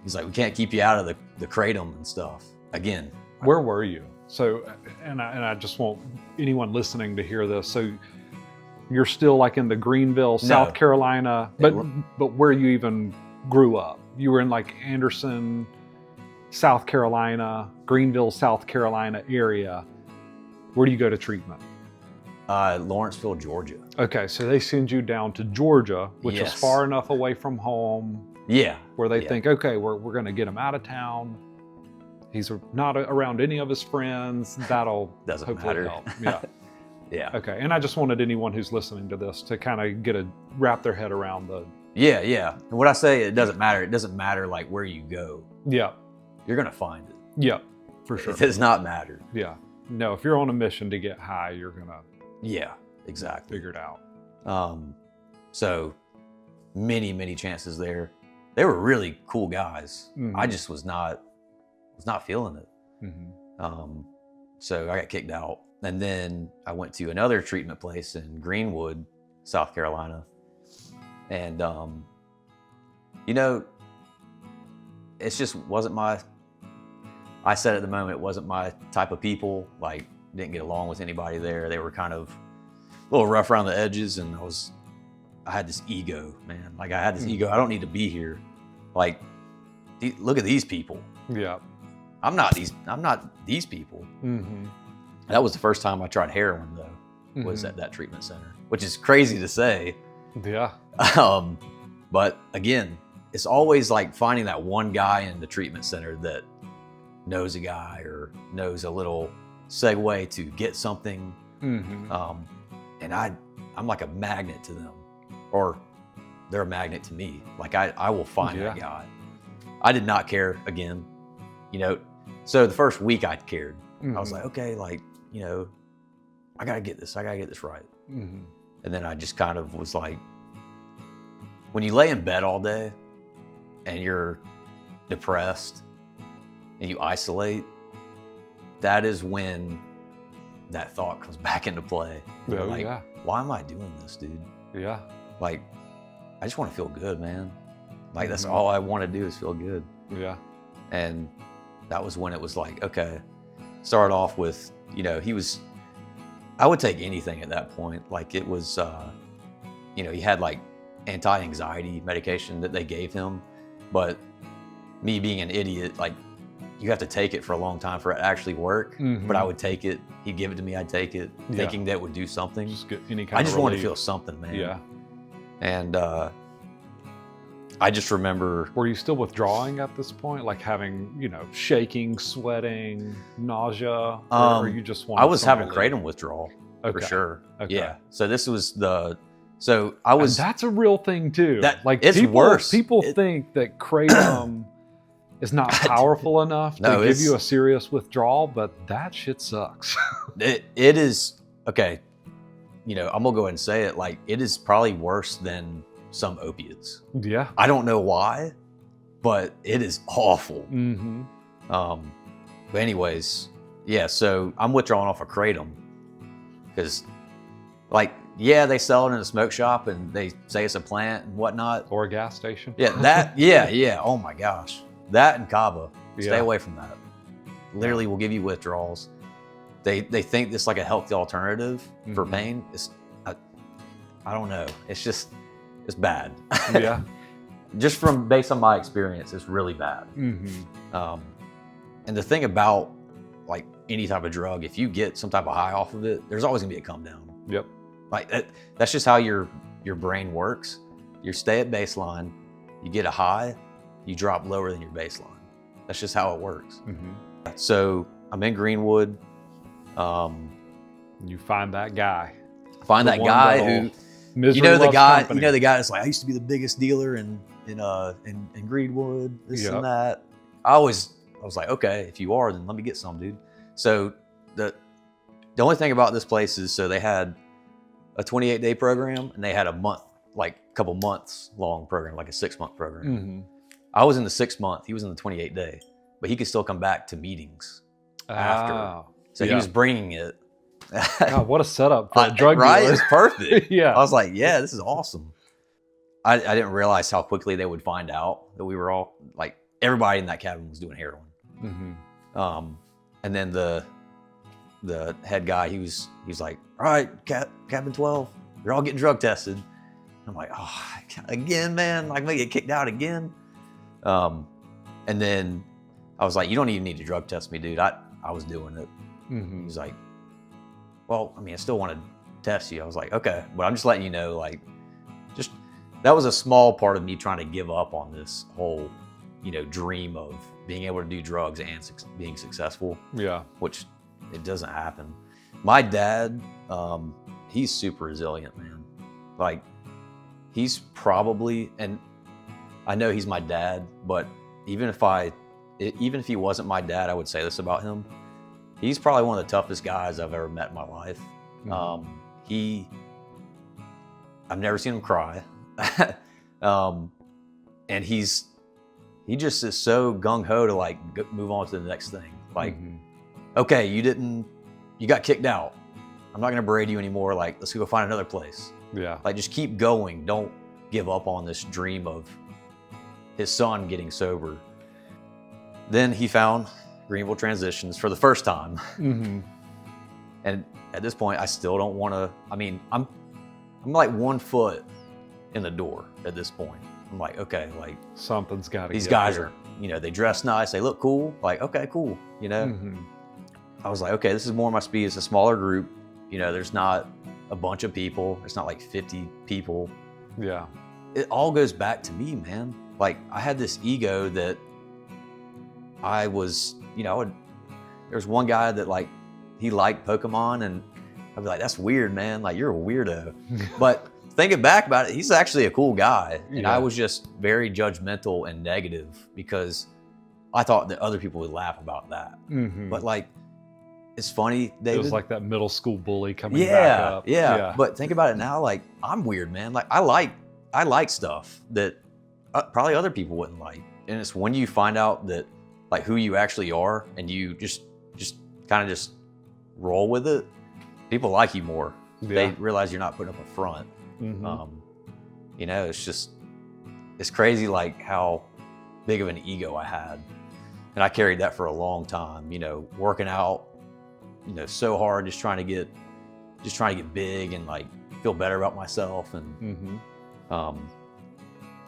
He's like, we can't keep you out of the Kratom and stuff. Again. Where were you? So, and I just want anyone listening to hear this. So you're still like in the Greenville, South Carolina, but where you even grew up? You were in like Anderson, South Carolina, Greenville, South Carolina area. Where do you go to treatment? Lawrenceville, Georgia. Okay, so they send you down to Georgia, which is Yes. far enough away from home. Yeah. Where they think, okay, we're going to get him out of town. He's not around any of his friends. That'll Doesn't hopefully matter. help. Yeah. Yeah. Okay, and I just wanted anyone who's listening to this to kind of wrap their head around the. Yeah. And what I say, it doesn't matter. It doesn't matter like where you go. Yeah. You're gonna find it. Yeah, for sure. It does not matter. Yeah. No, if you're on a mission to get high, you're gonna. Yeah. Exactly. Figure it out. So many chances there. They were really cool guys. I just was not feeling it. So I got kicked out. And then I went to another treatment place in Greenwood, South Carolina. And, you know, it just wasn't I said at the moment, it wasn't my type of people. Like, didn't get along with anybody there. They were kind of a little rough around the edges. And I had this ego, man. Like, I had this ego. I don't need to be here. Like, look at these people. Yeah. I'm not these people. That was the first time I tried heroin, though, was at that treatment center, which is crazy to say. Yeah. But again, it's always like finding that one guy in the treatment center that knows a guy or knows a little segue to get something. And I'm like a magnet to them, or they're a magnet to me. Like I will find that guy. I did not care again, you know. So the first week I cared. I was like, okay, like, you know, I gotta get this right. And then I just kind of was like, when you lay in bed all day and you're depressed and you isolate, that is when that thought comes back into play. You're like, why am I doing this, dude? Yeah. Like, I just want to feel good, man. Like, that's all I want to do is feel good. Yeah. And that was when it was like, okay, start off with, you know, I would take anything at that point. Like, it was, you know, he had like anti-anxiety medication that they gave him, but me being an idiot, like, you have to take it for a long time for it to actually work. But I would take it. He'd give it to me. I'd take it, thinking that would do something. Just get any kind I just of wanted to relief. feel something, man. Yeah. And I just remember. Were you still withdrawing at this point? Like having, you know, shaking, sweating, nausea? Or you just wanted I was having relief? kratom withdrawal for Okay. sure. Okay. Yeah. So this was so I was. And that's a real thing too. That- like it's people, worse. People think that kratom is not powerful enough No, to give you a serious withdrawal, but that shit sucks. it is okay. You know, I'm gonna go ahead and say it. Like, it is probably worse than some opiates. Yeah. I don't know why, but it is awful. Mm-hmm. But anyways, yeah. So I'm withdrawing off of kratom because, like, yeah, they sell it in a smoke shop and they say it's a plant and whatnot. Or a gas station. Yeah, that. Yeah. Oh my gosh, that and kava. Stay Yeah. away from that. Literally, will give you withdrawals. They think this is like a healthy alternative for Mhm. pain. I don't know. It's bad. Yeah. Just based on my experience, it's really bad. Mm-hmm. And the thing about like any type of drug, if you get some type of high off of it, there's always gonna be a come down. Yep. Like that's just how your brain works. You stay at baseline, you get a high, you drop lower than your baseline. That's just how it works. Mm-hmm. So I'm in Greenwood. You find that guy. Find that guy who, misery you know, the loves guy, company. you know, the guy that's like, I used to be the biggest dealer in Greenwood, this Yep. and that. I was like, okay, if you are, then let me get some, dude. So the only thing about this place is, so they had a 28-day program and they had a month, like a couple months long program, like a 6-month program. Mm-hmm. I was in the 6 month, he was in the 28-day, but he could still come back to meetings after. Ah, So he yeah. was bringing it. God, what a setup for a drug right? dealer. It's perfect. Yeah. I was like, yeah, this is awesome. I didn't realize how quickly they would find out that we were all like, everybody in that cabin was doing heroin. Mm-hmm. And then the head guy, he was like, all right, cabin 12, you're all getting drug tested. I'm like, oh, again, man, like, I'm gonna get kicked out again. And then I was like, you don't even need to drug test me, dude. I was doing it. Mm-hmm. He was like, well, I mean, I still want to test you. I was like, okay, but I'm just letting you know, like, just, that was a small part of me trying to give up on this whole, you know, dream of being able to do drugs and being successful, Yeah. which it doesn't happen. My dad, he's super resilient, man. Like, he's probably, and I know he's my dad, but even if he wasn't my dad, I would say this about him. He's probably one of the toughest guys I've ever met in my life. Mm-hmm. I've never seen him cry. And he just is so gung-ho to like move on to the next thing. Like, okay, you got kicked out. I'm not gonna berate you anymore. Like, let's go find another place. Yeah. Like, just keep going. Don't give up on this dream of his son getting sober. Then he found Greenville Transitions for the first time. Mm-hmm. And at this point, I still don't want to, I mean, I'm like 1 foot in the door at this point. I'm like, okay, like, Something's got to these guys are, you know, they dress nice, they look cool. Like, okay, cool. You know, Mm-hmm. I was like, okay, this is more my speed. It's a smaller group. You know, there's not a bunch of people. It's not like 50 people. Yeah. It all goes back to me, man. Like, I had this ego that I was, you know, there's one guy that like, he liked Pokemon and I'd be like, that's weird, man. Like, you're a weirdo. But thinking back about it, he's actually a cool guy. And Yeah. I was just very judgmental and negative because I thought that other people would laugh about that. Mm-hmm. But like, it's funny, David. It was like that middle school bully coming back up. Yeah. But think about it now, like, I'm weird, man. Like, I like stuff that probably other people wouldn't like. And it's when you find out that like who you actually are and you just kind of just roll with it, people like you more. Yeah. They realize you're not putting up a front. Mm-hmm. You know, it's crazy like how big of an ego I had. And I carried that for a long time, you know, working out, you know, so hard, just trying to get big and like feel better about myself. And Mm-hmm.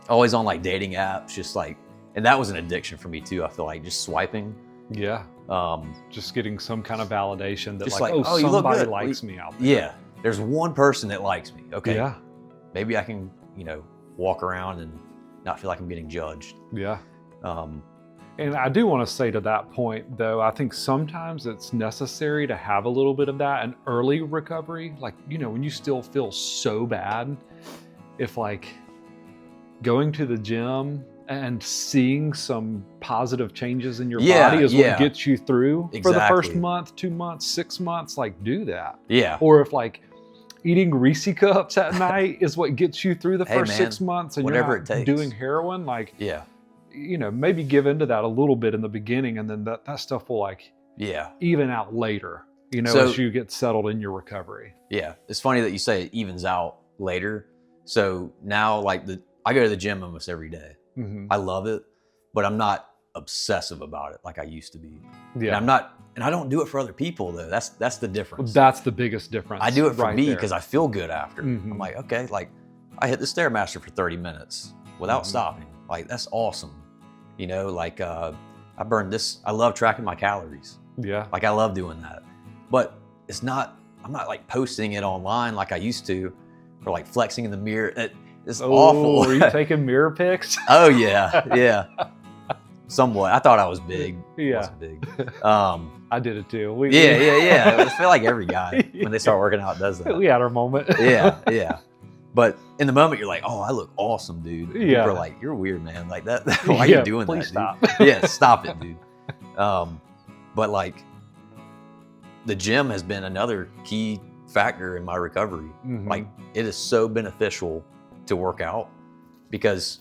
Always on like dating apps, just like, and that was an addiction for me too. I feel like just swiping. Yeah. Just getting some kind of validation that Just like, like, oh, oh, you look somebody good. likes me out there. Yeah. There's one person that likes me. Okay. Yeah. Maybe I can, you know, walk around and not feel like I'm getting judged. Yeah. Um, And I do want to say to that point, though, I think sometimes it's necessary to have a little bit of that in early recovery. Like, you know, when you still feel so bad, if like going to the gym and seeing some positive changes in your Yeah, body is yeah. what gets you through for the first Exactly. month, 2 months, 6 months, like do that. Yeah. Or if like eating Reese cups at night is what gets you through the Hey, first man, 6 months and whatever you're it not takes. doing heroin, like, Yeah. you know, maybe give into that a little bit in the beginning, and then that stuff will like Yeah. even out later, you know, So- as you get settled in your recovery. Yeah. It's funny that you say it evens out later. So now, like, I go to the gym almost every day. Mhm. I love it, but I'm not obsessive about it like I used to be. And Yeah. I'm not, and I don't do it for other people though. That's the difference. That's the biggest difference. I do it for right me there. because I feel good after. Mhm. I'm like, okay, like I hit the Stairmaster for 30 minutes without Mhm. stopping. Like that's awesome. You know, like I burned this. I love tracking my calories. Yeah. Like I love doing that. But it's not, I'm not like posting it online like I used to, or like flexing in the mirror. It's awful. Are you taking mirror pics? Oh yeah, yeah. Somewhat. I thought I was big. Yeah. Wasn't big. I did it too. Yeah. I feel like every guy when they start working out does that. We had our moment. Yeah. But in the moment, you're like, "Oh, I look awesome, dude." And Yeah. People are like, "You're weird, man. Like that. Why are Yeah, you doing please that? stop. Dude? Yeah, stop it, dude." But like, the gym has been another key factor in my recovery. Mhm. Like, it is so beneficial to work out because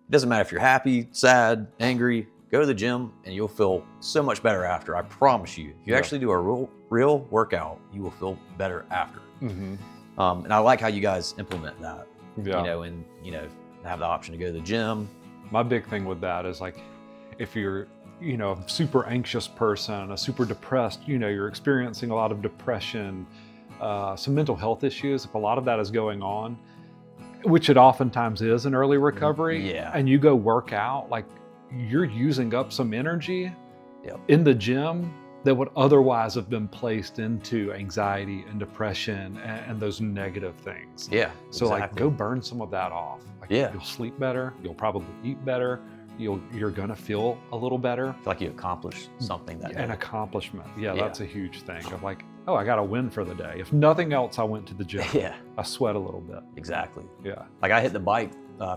it doesn't matter if you're happy, sad, angry. Go to the gym and you'll feel so much better after. I promise you. If you Yeah. actually do a real workout, you will feel better after. Mhm. And I like how you guys implement that. Yeah. You know, and have the option to go to the gym. My big thing with that is like, if you're, you know, a super anxious person, a super depressed, you know, you're experiencing a lot of depression, some mental health issues, if a lot of that is going on, which it oftentimes is in early recovery, Yeah. and you go work out, like you're using up some energy Yep. in the gym that would otherwise have been placed into anxiety and depression and those negative things. Yeah. So like exactly. go burn some of that off. Like, Yeah. you'll sleep better, you'll probably eat better, you're gonna feel a little better. I feel like you accomplished something that An day. accomplishment. Yeah, Yeah. that's a huge thing of like, oh, I got a win for the day. If nothing else, I went to the gym. Yeah. I sweat a little bit. Exactly. Yeah. Like I hit the bike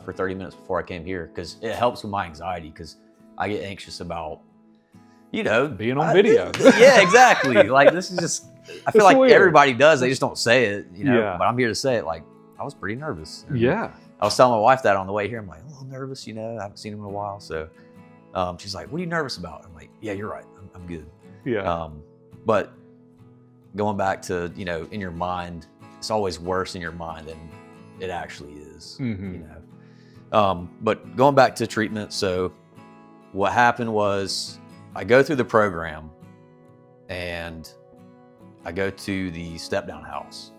for 30 minutes before I came here because it helps with my anxiety because I get anxious about, Being on video. Yeah, exactly. Like this is just, I feel It's like weird. everybody does. They just don't say it, Yeah. but I'm here to say it. Like I was pretty nervous. And Yeah. I was telling my wife that on the way here. I'm like, I'm a little nervous, I haven't seen him in a while. So she's like, what are you nervous about? I'm like, yeah, you're right. I'm good. Yeah. But going back to, in your mind, it's always worse in your mind than it actually is, Mhm. But going back to treatment, so what happened was I go through the program and I go to the step down house.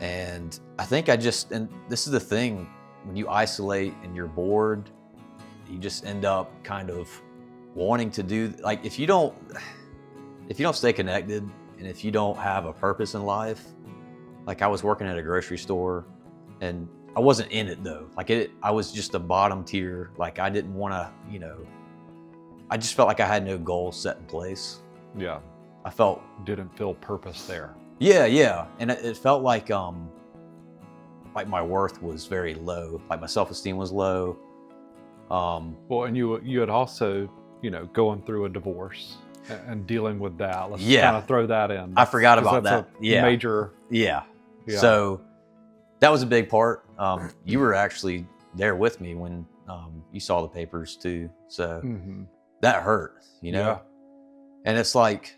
And I think and this is the thing, when you isolate and you're bored, you just end up kind of wanting to do, like, if you don't stay connected and if you don't have a purpose in life, like I was working at a grocery store and I wasn't in it though. Like I was just a bottom tier. Like I didn't want to, I just felt like I had no goals set in place. Yeah. I felt, Didn't feel purpose there. yeah. And it felt like my worth was very low. Like my self-esteem was low. Well, and you had also, going through a divorce and dealing with that. Let's Yeah. kind of throw that in. I forgot 'Cause about that's that. a Yeah. Major. Yeah. Yeah. So that was a big part. You were actually there with me when you saw the papers too. So Mhm. that hurt, Yeah. And it's like,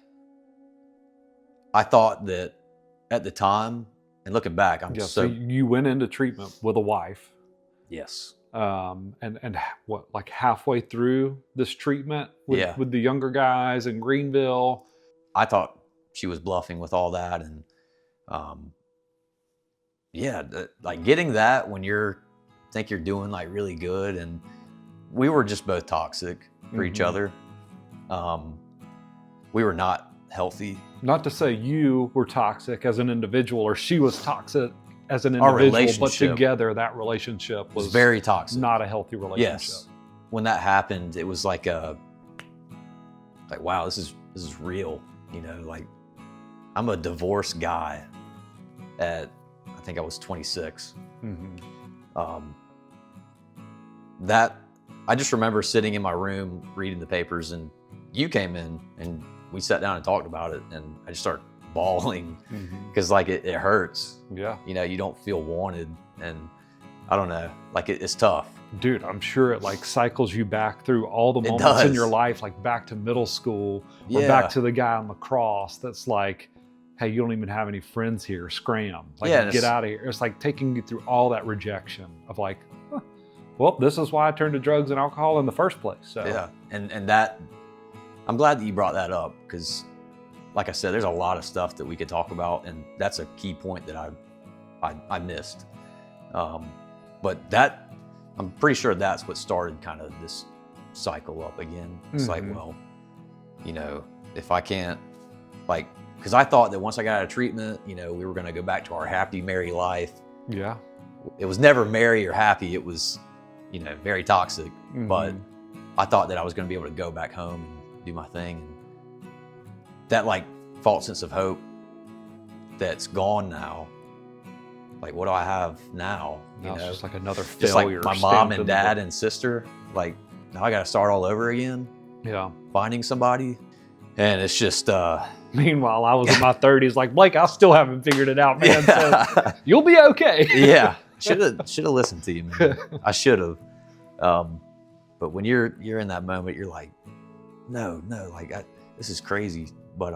I thought that at the time, and looking back, I'm Yeah. So so, you went into treatment with a wife. yes. And what, like halfway through this treatment Yeah. with the younger guys in Greenville. I thought she was bluffing with all that. And like getting that when think you're doing like really good. And we were just both toxic for each Mhm. other. We were not healthy. Not to say you were toxic as an individual or she was toxic as an Our individual, but relationship together that relationship It was was very toxic. not a healthy relationship. Yes. When that happened, it was like wow, this is real. Like I'm a divorced guy I think I was 26. Mhm. that, I just remember sitting in my room reading the papers, and you came in and we sat down and talked about it, and I just started bawling because like it hurts. Yeah. You know, you don't feel wanted, and I don't know, like it's tough. Dude, I'm sure it like cycles you back through all the It moments in does. your life, like back to middle school or Yeah. back to the guy on the cross that's like, hey, you don't even have any friends here, scram. Like, Yeah, and get it's- out of here. It's like taking you through all that rejection of like, huh, well, this is why I turned to drugs and alcohol in the first place. So Yeah, and that, I'm glad that you brought that up, because like I said, there's a lot of stuff that we could talk about, and that's a key point that I missed. But that, I'm pretty sure that's what started kind of this cycle up again. It's like, well, you know, if I can't, like, because I thought that once I got out of treatment, you know, we were going to go back to our happy, merry life. yeah. It was never merry or happy. It was, you know, very toxic. But I thought that I was going to be able to go back home and do my thing. And that like false sense of hope that's gone now. Like, what do I have now? Now it's just like another Just failure. like my mom stamped and in the dad book. and sister. Like, now I got to start all over again, Yeah. finding somebody. And it's just, Meanwhile, I was in my 30s, like, Blake, I still haven't figured it out, man. So yeah. you'll be okay. Yeah. Should have listened to you, man. I should have. But when you're in that moment, you're like, no, like this is crazy. But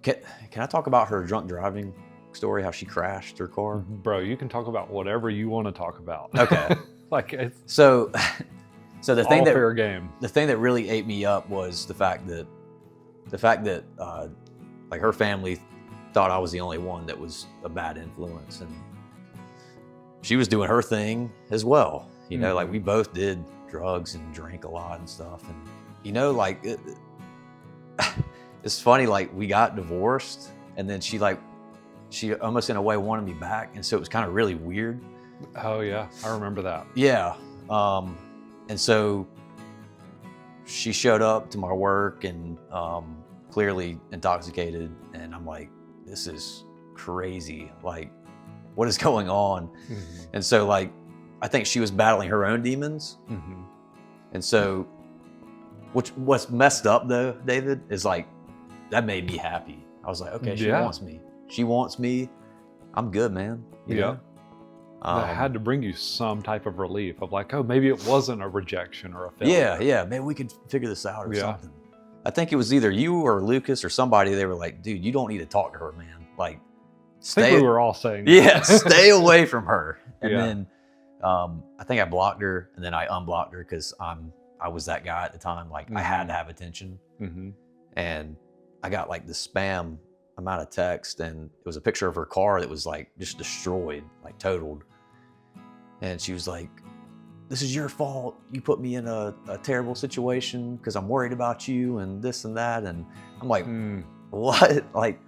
can I talk about her drunk driving story? How she crashed her car? Bro, you can talk about whatever you want to talk about. Okay. Like, it's So the thing all that fair game. the thing that really ate me up was the fact that like her family thought I was the only one that was a bad influence, and she was doing her thing as well. You know, like we both did drugs and drank a lot and stuff, and you know, like it's funny. Like we got divorced, and then she almost in a way wanted me back, and so it was kind of really weird. Oh, yeah. I remember that. Yeah. And so she showed up to my work and clearly intoxicated. And I'm like, this is crazy. Like, what is going on? And so, like, I think she was battling her own demons. And so, what's messed up though, David, is like, that made me happy. I was like, okay, she wants me. She wants me. I'm good, man. You know? That had to bring you some type of relief of like, oh, maybe it wasn't a rejection or a failure. Yeah, maybe we could figure this out or something. I think it was either you or Lucas or somebody. They were like, dude, you don't need to talk to her, man. Like, I think we were all saying that. Yeah, stay away from her. And Yeah. then I think I blocked her, and then I unblocked her because I was that guy at the time. Like, I had to have attention. And I got like the spam amount of text, and it was a picture of her car that was like just destroyed, like totaled. And she was like, this is your fault. You put me in a terrible situation because I'm worried about you and this and that. And I'm like, what? Like,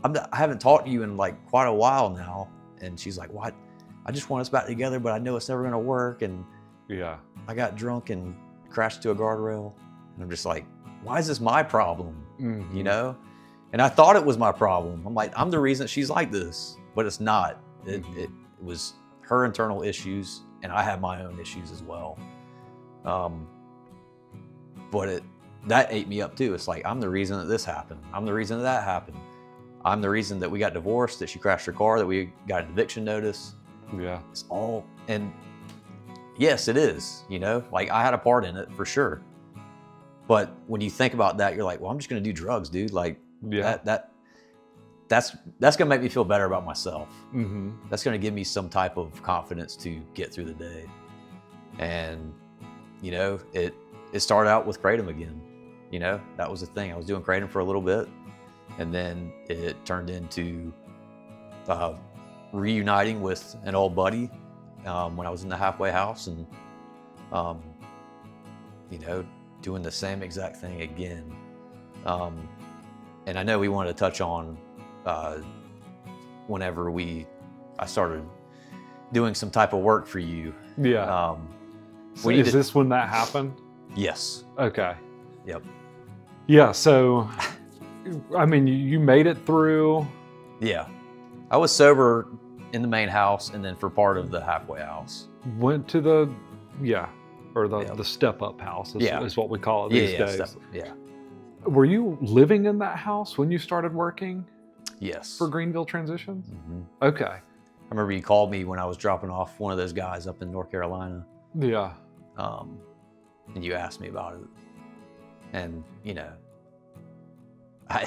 I haven't talked to you in like quite a while now. And she's like, what? I just want us back together, but I know it's never going to work. And Yeah. I got drunk and crashed to a guardrail. And I'm just like, why is this my problem? You know? And I thought it was my problem. I'm like, I'm the reason she's like this, but it's not. It was her internal issues, and I have my own issues as well. But that ate me up too. It's like, I'm the reason that this happened. I'm the reason that happened. I'm the reason that we got divorced, that she crashed her car, that we got an eviction notice. Yeah. It's all, and yes, it is, you know, like I had a part in it for sure. But when you think about that, you're like, well, I'm just going to do drugs, dude. Like, that's going to make me feel better about myself. That's going to give me some type of confidence to get through the day. And, you know, it started out with Kratom again. You know, that was the thing. I was doing Kratom for a little bit, and then it turned into reuniting with an old buddy when I was in the halfway house, and, you know, doing the same exact thing again. And I know we wanted to touch on whenever I started doing some type of work for you. Yeah. So is this when that happened? Yes. Okay. Yep. Yeah. So, I mean, you made it through. Yeah. I was sober in the main house and then for part of the halfway house. Went to the Yeah. Or Yep. the step up house is, Yeah. is what we call it Yeah, these yeah, days. yeah. Were you living in that house when you started working Yes. for Greenville Transitions? Mhm. Okay. I remember you called me when I was dropping off one of those guys up in North Carolina, Yeah. and you asked me about it. And I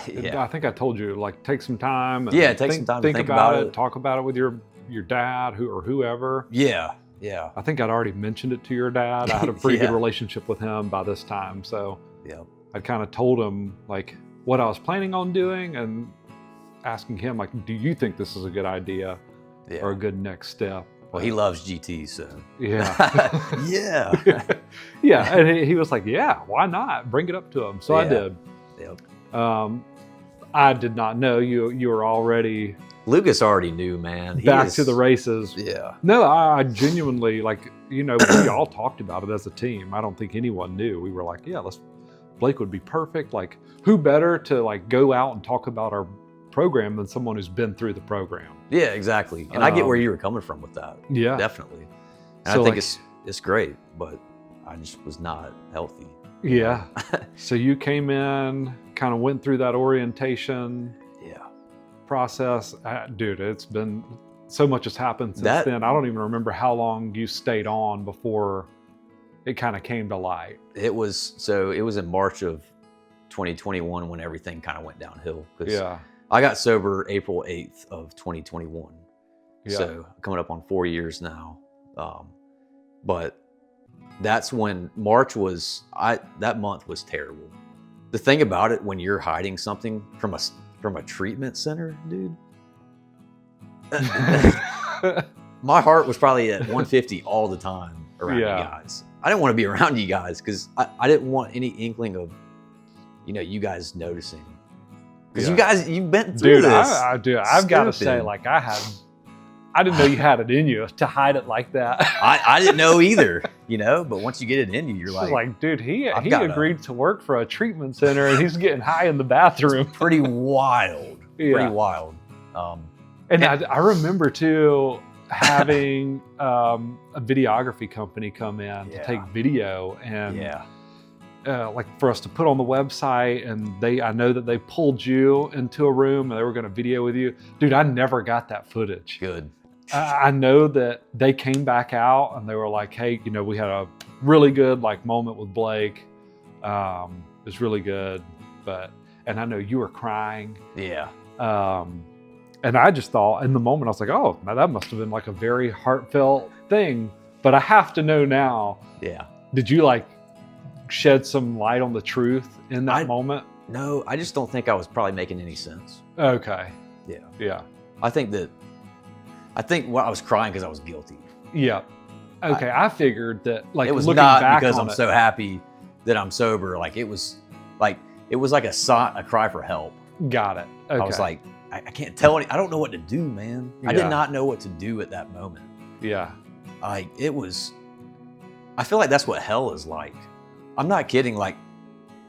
think I told you, like, take some time. And take some time to think about it. Talk about it with your dad or whoever. Yeah. I think I'd already mentioned it to your dad. I had a pretty Yeah. good relationship with him by this time. So Yep. I kind of told him, like, what I was planning on doing and asking him, like, do you think this is a good idea Yeah. or a good next step? Well, he loves GT, so Yeah. yeah. Yeah. And he was like, yeah, why not? Bring it up to him. So I Yeah. did. Yep. I did not know you were already Lucas already knew, man. back to the races. Yeah. No, I genuinely, like, we all talked about it as a team. I don't think anyone knew. We were like, yeah, Blake would be perfect. Like, who better to, like, go out and talk about our program than someone who's been through the program? Yeah, exactly. And I get where you were coming from with that. Yeah. Definitely. And So, I think like, it's great, but I just was not healthy. Yeah. So you came in, kind of went through that orientation Yeah. process. Dude, it's been so much has happened since That- then. I don't even remember how long you stayed on before it kind of came to light. It was in March of 2021 when everything kind of went downhill. 'Cause Yeah. I got sober April 8th of 2021. Yeah. So coming up on 4 years now. But that's when March was, that month was terrible. The thing about it, when you're hiding something from a treatment center, dude, my heart was probably at 150 all the time around Yeah. you guys. I didn't want to be around you guys because I didn't want any inkling of, you guys noticing. Because you've been through Dude, this. I've got to say, Stupid. like, I didn't know you had it in you to hide it like that. I didn't know either, but once you get it in you, you're It's like, dude, he I've got agreed to work for a treatment center and he's getting high in the bathroom. pretty wild. Yeah. Pretty wild. And I remember too having a videography company come in to Yeah. take video and Yeah. like for us to put on the website, and I know that they pulled you into a room and they were going to video with you. Dude, I never got that footage. Good. I know that they came back out and they were like, hey, we had a really good, like, moment with Blake. It was really good, and I know you were crying. Yeah. And I just thought in the moment, I was like, oh, now that must have been like a very heartfelt thing. But I have to know now, Yeah. did you, like, shed some light on the truth in that moment? No, I just don't think I was probably making any sense. Okay. Yeah. Yeah. I think what I was crying because I was guilty. Yeah. Okay. I figured that, like, It was looking not back because on I'm it, so happy that I'm sober. Like it was like a cry for help. got it. Okay. I was like, I can't tell I don't know what to do, man. I Yeah. did not know what to do at that moment. yeah. Like I feel like that's what hell is like. I'm not kidding. Like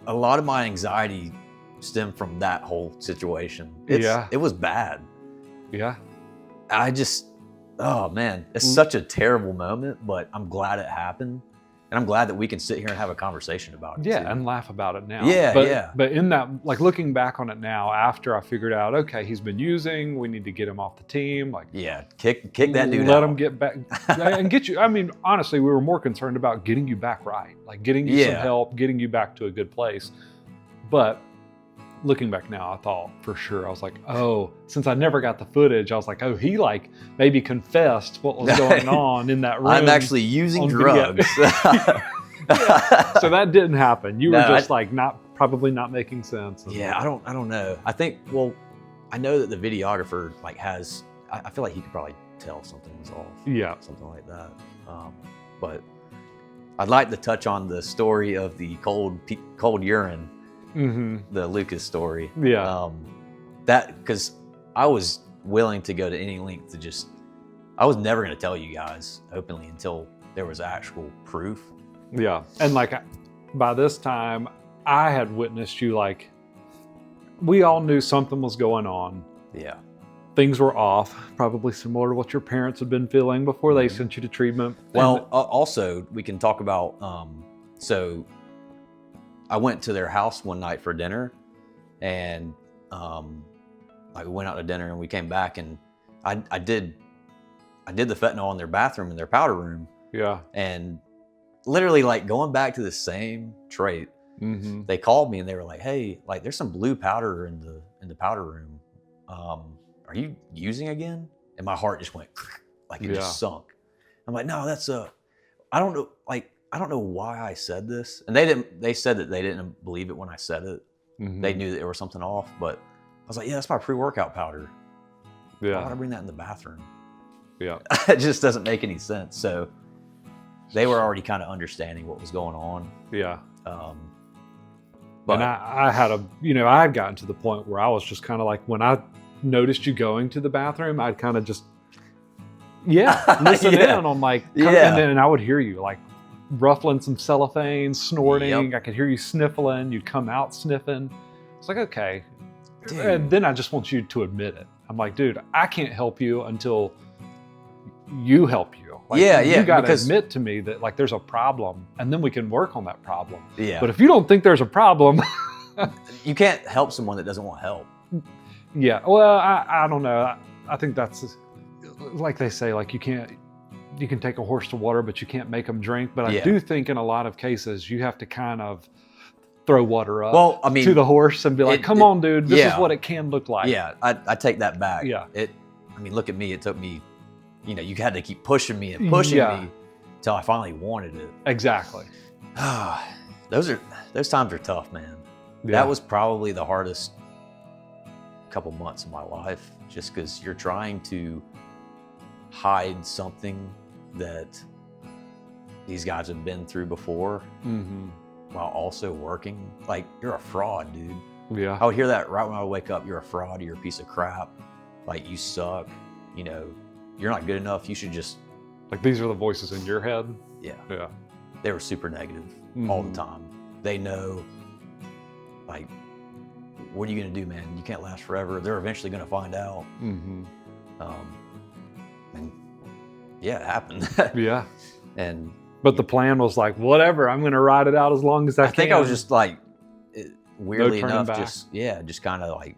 a lot of my anxiety stemmed from that whole situation. It was bad. Yeah. Oh man, it's such a terrible moment, but I'm glad it happened. And I'm glad that we can sit here and have a conversation about it. Yeah, too. and laugh about it now. Yeah, but, yeah. But in that, like, looking back on it now, after I figured out, okay, he's been using, we need to get him off the team. Like, Yeah, kick that dude let out. him get back and get you. I mean, honestly, we were more concerned about getting you back right, like getting you some Yeah. help, getting you back to a good place. But looking back now, I thought for sure, I was like, oh, since I never got the footage, I was like, oh, he, like, maybe confessed what was going on in that room. I'm actually using on video. drugs. So that didn't happen. You No, were just like probably not making sense. Yeah, I don't know. I think, well, I know that the videographer like has, I feel like he could probably tell something's off. Yeah. Something like that. But I'd like to touch on the story of the cold urine, Mm-hmm. the Lucas story. Yeah. Because I was willing to go to any length to I was never going to tell you guys openly until there was actual proof. Yeah. And, like, by this time, I had witnessed you, like, we all knew something was going on. Yeah. things were off, probably similar to what your parents had been feeling before they sent you to treatment. Well, also we can talk about, so I went to their house one night for dinner, and like we went out to dinner and we came back, and I did the fentanyl in their bathroom, in their powder room. Yeah. And literally like going back to the same trait, they called me and they were like, hey, like there's some blue powder in the powder room. Are you using again? And my heart just went like it just sunk. I'm like, no, that's I don't know why I said this. And they said that they didn't believe it when I said it. They knew that there was something off, but I was like, yeah, that's my pre-workout powder. Yeah. Why would I bring that in the bathroom? Yeah. It just doesn't make any sense. So they were already kind of understanding what was going on. Yeah. But and I had I had gotten to the point where I was just kind of like, when I noticed you going to the bathroom, I'd kind of just, listen in on like, and then I would hear you like ruffling some cellophane, snorting. I could hear you sniffling. You'd come out sniffing. It's like, okay. Dude. And then I just want you to admit it. I'm like, dude, I can't help you until you help you. Like, you got to admit to me that like there's a problem, and then we can work on that problem. Yeah. But if you don't think there's a problem, you can't help someone that doesn't want help. Yeah. Well, I don't know. I think that's like they say, like you can take a horse to water, but you can't make them drink. But I do think in a lot of cases you have to kind of throw water up to the horse and be like, come on, dude, this is what it can look like. Yeah, I take that back. Yeah. Look at me. It took me, you had to keep pushing me and pushing me until I finally wanted it. Exactly. Those times are tough, man. Yeah. That was probably the hardest couple months of my life, just because you're trying to hide something that these guys have been through before, while also working. Like, you're a fraud, dude. Yeah. I would hear that right when I would wake up. You're a fraud. You're a piece of crap. Like, you suck. You're not good enough. You should just... Like, these are the voices in your head? Yeah. Yeah. They were super negative all the time. They know, like, what are you going to do, man? You can't last forever. They're eventually going to find out. And yeah, it happened. Yeah. But the plan was like, whatever, I'm going to ride it out as long as I can. I think I was just like, weirdly enough, just kind of like,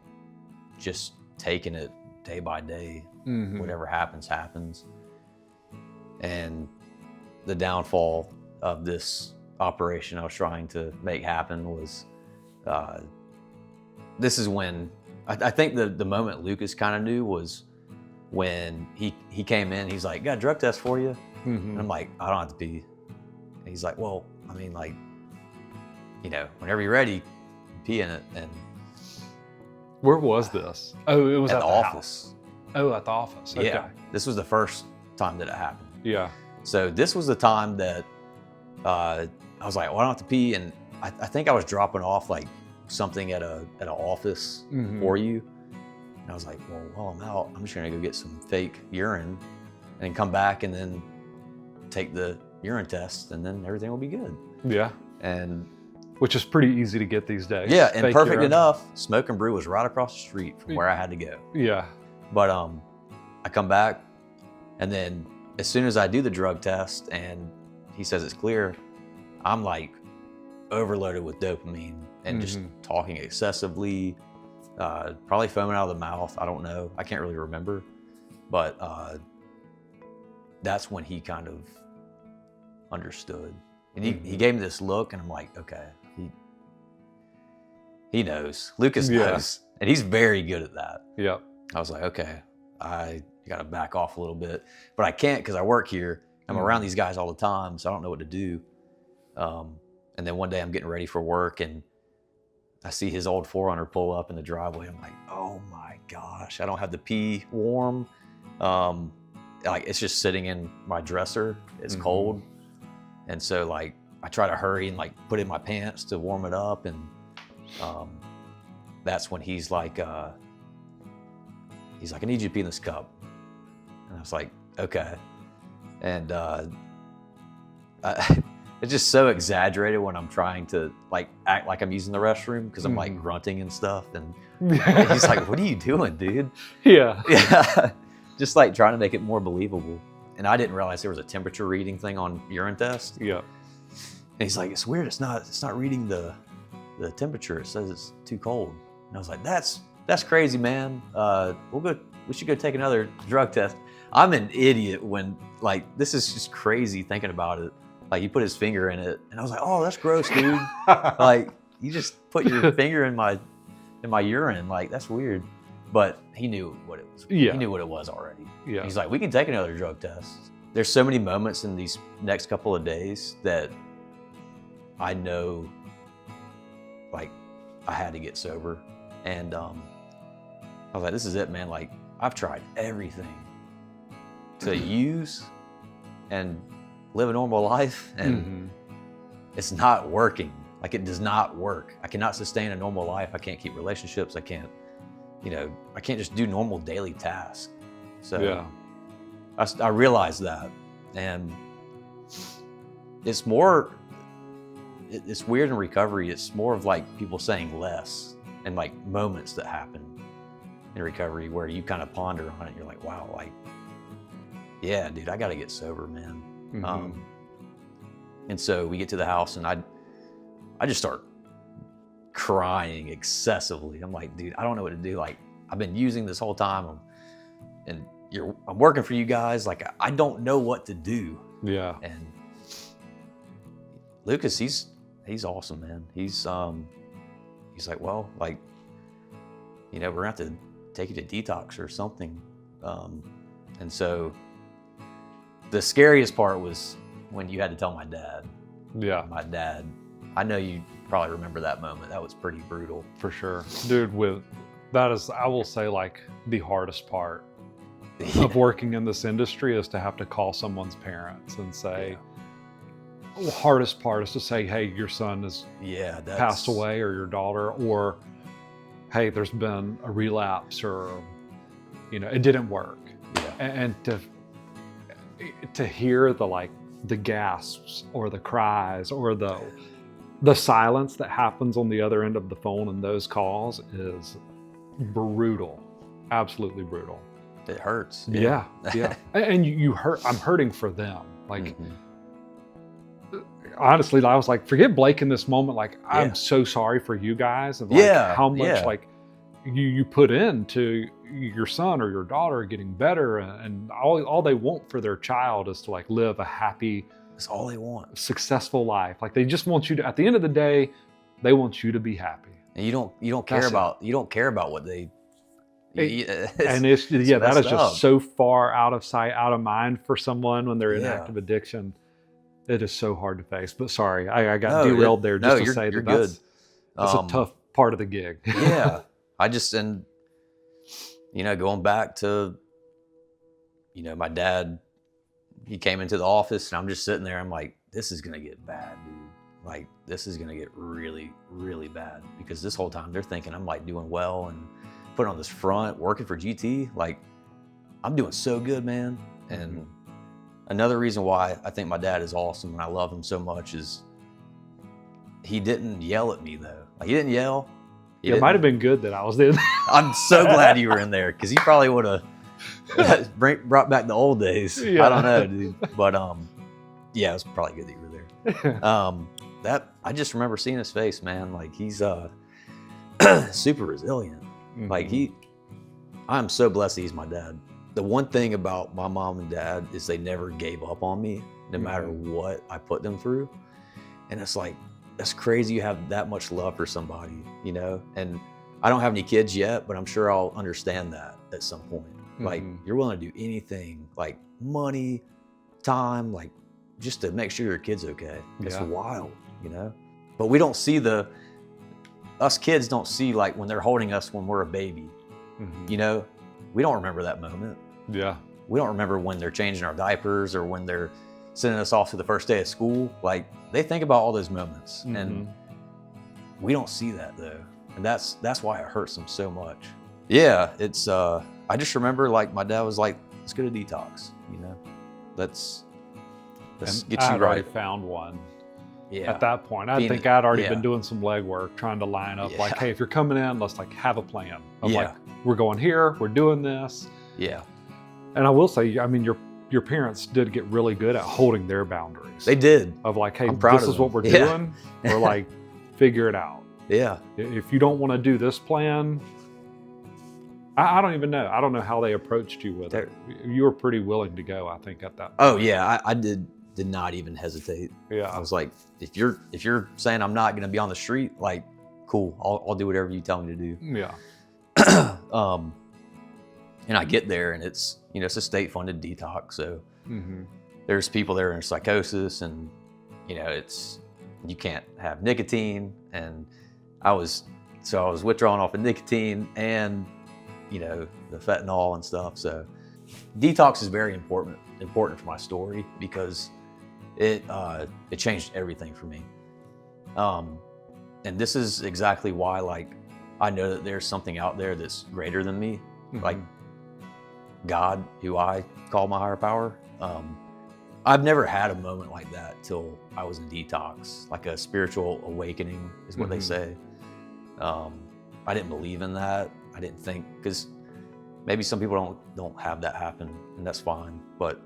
just taking it day by day. Whatever happens, happens. And the downfall of this operation I was trying to make happen was, this is when, I think the moment Lucas kind of knew was when he came in. He's like, got a drug test for you? And I'm like, I don't have to pee. And he's like, well, I mean, like, whenever you're ready, pee in it. And where was this? Oh, it was at the office. House. Oh, at the office. Okay. Yeah, this was the first time that it happened. Yeah. So this was the time that I was like, well, I don't have to pee. And I think I was dropping off like something at an office for you. And I was like, well, while I'm out, I'm just gonna go get some fake urine and then come back and then take the urine test, and then everything will be good. Yeah. And which is pretty easy to get these days. Yeah, and perfect enough, Smoke and Brew was right across the street from where I had to go. Yeah. But I come back, and then as soon as I do the drug test and he says it's clear, I'm like overloaded with dopamine and just talking excessively, probably foaming out of the mouth. I don't know. I can't really remember. But that's when he kind of understood. And he gave me this look, and I'm like, okay, he knows. Lucas knows. And he's very good at that. Yeah. I was like, okay, I got to back off a little bit. But I can't because I work here. I'm around these guys all the time, so I don't know what to do. And then one day I'm getting ready for work, and I see his old 4Runner pull up in the driveway. I'm like, oh my gosh, I don't have the pee warm. Like, it's just sitting in my dresser. It's cold. And so like, I try to hurry and like put in my pants to warm it up. And that's when he's like, I need you to pee in this cup. And I was like, okay. And it's just so exaggerated when I'm trying to like act like I'm using the restroom because I'm like grunting and stuff. And he's like, "What are you doing, dude?" Yeah. Yeah. Just like trying to make it more believable. And I didn't realize there was a temperature reading thing on urine test. Yeah. And he's like, "It's weird. It's not reading the temperature. It says it's too cold." And I was like, "That's crazy, man. We should go take another drug test." I'm an idiot when like this is just crazy thinking about it. Like he put his finger in it, and I was like, "Oh, that's gross, dude." Like you just put your finger in my urine. Like that's weird. But he knew what it was. Yeah. He knew what it was already. Yeah. He's like, "We can take another drug test." There's so many moments in these next couple of days that I know, like, I had to get sober, and I was like, "This is it, man." Like I've tried everything to use and live a normal life, and it's not working. Like it does not work. I cannot sustain a normal life. I can't keep relationships. I can't just do normal daily tasks. So Yeah. I realized that, and it's weird in recovery. It's more of like people saying less and like moments that happen in recovery where you kind of ponder on it. You're like, wow, like, yeah, dude, I got to get sober, man. And so we get to the house, and I just start crying excessively. I'm like, dude, I don't know what to do. Like, I've been using this whole time, and I'm working for you guys. Like, I don't know what to do. Yeah. And Lucas, he's awesome, man. He's like, well, like, we're gonna have to take you to detox or something. And so the scariest part was when you had to tell my dad. Yeah. My dad, I know you probably remember that moment. That was pretty brutal. For sure. Dude, that is, I will say, like the hardest part of working in this industry is to have to call someone's parents and say, the hardest part is to say, hey, your son has passed away, or your daughter, or hey, there's been a relapse, or, it didn't work. Yeah. And to hear the gasps or the cries or the silence that happens on the other end of the phone in those calls is brutal. Absolutely brutal. It hurts. Yeah. Yeah. And you hurt. I'm hurting for them. Like, honestly, I was like, forget Blake in this moment. Like, I'm so sorry for you guys, and like how much like you put into your son or your daughter getting better, and all they want for their child is to like live a happy, that's all they want, successful life. Like they just want you to, at the end of the day, they want you to be happy. And you don't care about what they. And that is just so far out of sight, out of mind for someone when they're in active addiction. It is so hard to face. But sorry, I got derailed there just to say that that's a tough part of the gig. Yeah. Going back to, my dad, he came into the office, and I'm just sitting there. I'm like, this is going to get bad, dude. Like, this is going to get really, really bad, because this whole time they're thinking I'm like doing well and putting on this front, working for GT. Like, I'm doing so good, man. And another reason why I think my dad is awesome and I love him so much is he didn't yell at me, though. Like, he didn't yell. It might have been good that I was there. I'm so glad you were in there, because he probably would have brought back the old days. Yeah. I don't know, dude. But it was probably good that you were there. I just remember seeing his face, man. Like, he's super resilient. Like, I'm so blessed that he's my dad. The one thing about my mom and dad is they never gave up on me, no matter what I put them through. And it's like, that's crazy you have that much love for somebody, And I don't have any kids yet, but I'm sure I'll understand that at some point. Like, you're willing to do anything, like money, time, like just to make sure your kid's okay. It's wild, But we don't see us kids don't see, like, when they're holding us when we're a baby, we don't remember that moment. Yeah. We don't remember when they're changing our diapers or when they're sending us off to the first day of school. Like, they think about all those moments, and we don't see that, though. And that's why it hurts them so much. Yeah, it's, I just remember, like, my dad was like, let's go to detox, let's get you right. I found one. Yeah. at that point. I Being- think I'd already yeah. been doing some legwork, trying to line up like, Yeah. hey, if you're coming in, let's like have a plan of Yeah. like, we're going here, we're doing this. Yeah. And I will say, I mean, your parents did get really good at holding their boundaries. They did. Of like, hey, I'm proud this of is what them. we're Yeah. doing. Or like, figure it out. Yeah. If you don't want to do this plan, I don't even know. I don't know how they approached you with it. You were pretty willing to go, I think, at that point. Oh yeah, I did not even hesitate. Yeah. I was like, if you're saying I'm not going to be on the street, like, cool, I'll do whatever you tell me to do. Yeah. And I get there, and it's it's a state-funded detox, so Mm-hmm. there's people there in psychosis, and it's you can't have nicotine, and I was withdrawing off of nicotine and the fentanyl and stuff. So detox is very important for my story because it changed everything for me. And this is exactly why, like, I know that there's something out there that's greater than me, Mm-hmm. like God, who I call my higher power. I've never had a moment like that till I was in detox, like a spiritual awakening is what they say. I didn't believe in that. I didn't think, because maybe some people don't have that happen, and that's fine. But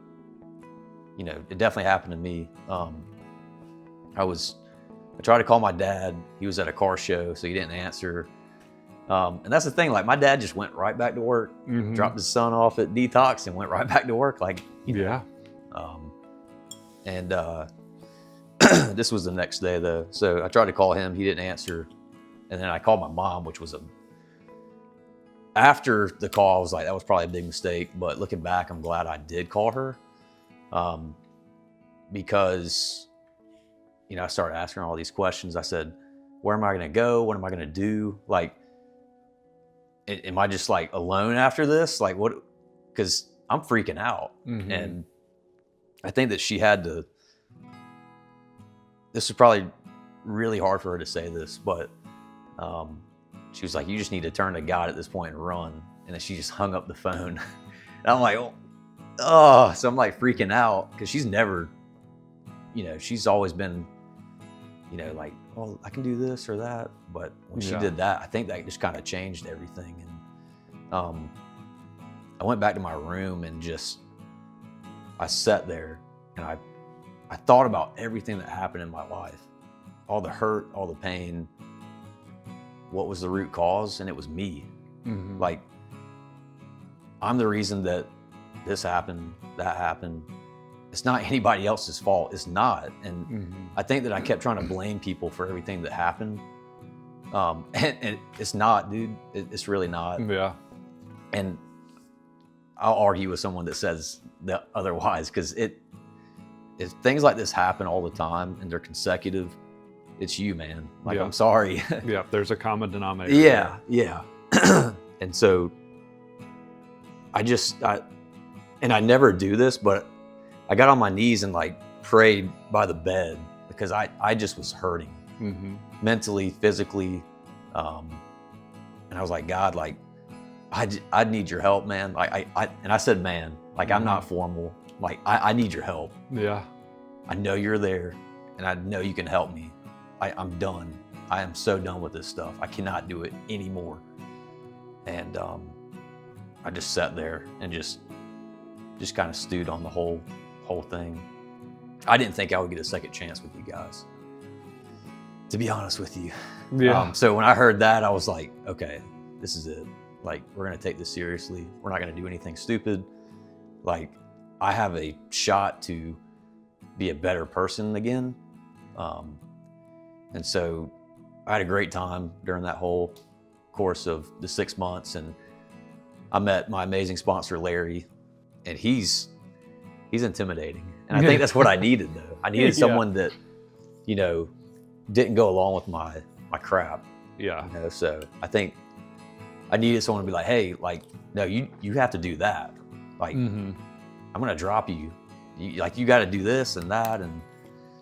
it definitely happened to me. I tried to call my dad. He was at a car show, so he didn't answer. And that's the thing. Like, my dad just went right back to work, Mm-hmm. dropped his son off at detox, and went right back to work. Like, Yeah. And this was the next day though. So I tried to call him. He didn't answer. And then I called my mom, which was after the call, I was like, that was probably a big mistake. But looking back, I'm glad I did call her. Because, I started asking her all these questions. I said, where am I going to go? What am I going to do? Like, am I just like alone after this? Like, what? Because I'm freaking out. Mm-hmm. And I think that she had to, this was probably really hard for her to say this, but she was like, you just need to turn to God at this point and run. And then she just hung up the phone. And I'm like, oh, so I'm like freaking out because she's never, she's always been, like, oh, I can do this or that. But when she did that, I think that just kind of changed everything. And I went back to my room and I sat there and I thought about everything that happened in my life, all the hurt, all the pain, what was the root cause, and it was me. Mm-hmm. Like, I'm the reason that this happened, that happened. It's not anybody else's fault. It's not. And Mm-hmm. I think that I kept trying to blame people for everything that happened. And it's not, dude. It's really not. Yeah. And I'll argue with someone that says that otherwise, because if things like this happen all the time and they're consecutive, it's you, man. Like, Yeah. I'm sorry. Yeah. There's a common denominator. Yeah. And so I never do this, but I got on my knees and like prayed by the bed because I just was hurting Mm-hmm. mentally, physically. And I was like, God, like, I need your help, man. Like, and I said, man, like, I'm not formal. Like, I need your help. Yeah. I know you're there, and I know you can help me. I'm done. I am so done with this stuff. I cannot do it anymore. And I just sat there and just kind of stewed on the whole thing. I didn't think I would get a second chance with you guys, to be honest with you. Yeah. So when I heard that, I was like, okay, this is it. Like, we're going to take this seriously. We're not going to do anything stupid. Like, I have a shot to be a better person again. And so I had a great time during that whole course of the 6 months. And I met my amazing sponsor, Larry, and he's intimidating. And I think that's what I needed, though. I needed someone that, didn't go along with my crap. Yeah. So I think I needed someone to be like, hey, like, no, you have to do that. Like, Mm-hmm. I'm going to drop you. You got to do this and that. And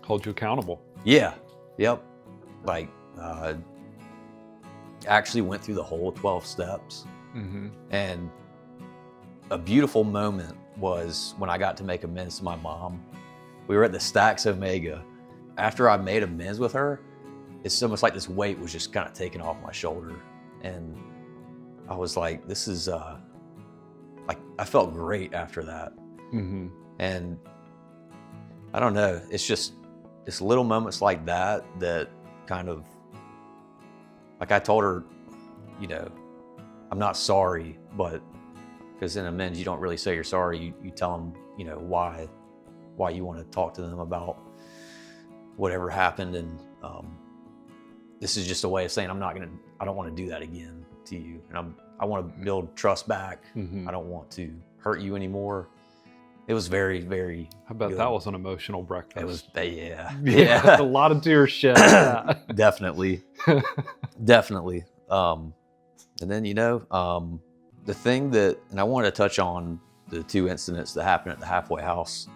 Hold you accountable. yeah, yep. Like, actually went through the whole 12 steps. Mm-hmm. And a beautiful moment was when I got to make amends to my mom. We were at the Stacks Omega, after I made amends with her, it's almost like this weight was just kind of taken off my shoulder. And I was like, this is, like, I felt great after that. Mm-hmm. And I don't know, it's just little moments like that kind of, like I told her, you know, I'm not sorry, but because in amends, you don't really say you're sorry. You tell them, you know, why you want to talk to them about whatever happened. And this is just a way of saying, I don't want to do that again to you. And I want to build trust back. Mm-hmm. I don't want to hurt you anymore. It was very, very I bet good. that was an emotional breakfast. It was, yeah. Yeah. A lot of tears shed. Definitely. Definitely. And then, you know, the thing that, and I wanted to touch on the 2 incidents that happened at the halfway house.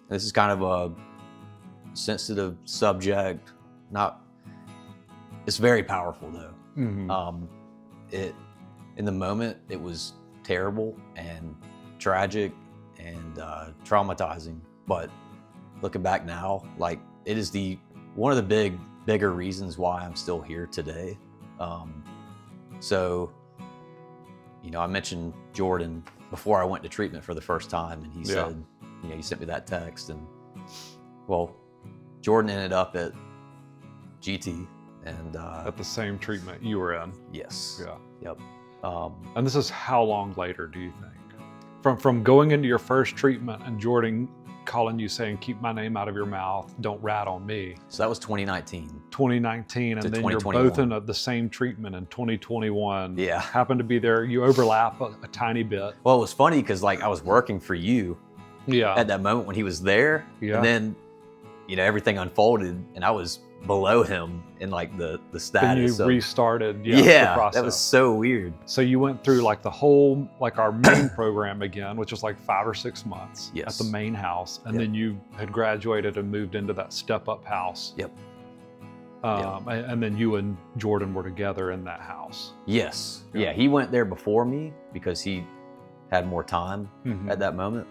This is kind of a sensitive subject. It's very powerful though. Mm-hmm. In the moment, it was terrible and tragic and traumatizing. But looking back now, like, it is one of the bigger reasons why I'm still here today. So, you know, I mentioned Jordan before I went to treatment for the first time, and he said, you know, you sent me that text, and well, Jordan ended up at GT, and At the same treatment you were in. yes, Yeah. yep. And this is how long later, do you think? From going into your first treatment and Jordan calling you saying, keep my name out of your mouth, don't rat on me. So that was 2019. 2019, and To then you're 2021. both in the same treatment in 2021. Yeah. Happened to be there. You overlap a tiny bit. Well, it was funny because, like, I was working for you Yeah. at that moment when he was there, Yeah. and then, you know, everything unfolded, and I was below him in like the Then status you of, restarted. yeah, The process. that was so weird. So you went through like the whole, like our main program again, which was like 5 or 6 months Yes. at the main house. And Yep. then you had graduated and moved into that step up house. Yep. And then you and Jordan were together in that house. Yes. Yeah. Yeah, he went there before me because he had more time Mhm. at that moment.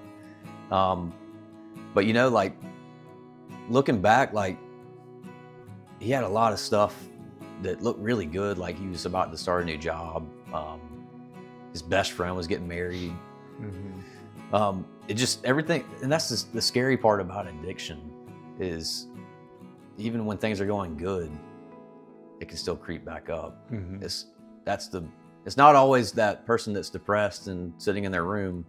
But, you know, like, looking back, like, he had a lot of stuff that looked really good. Like, he was about to start a new job. His best friend was getting married. Mhm. It just, everything, and that's the scary part about addiction is even when things are going good, it can still creep back up. Mhm. It's not always that person that's depressed and sitting in their room.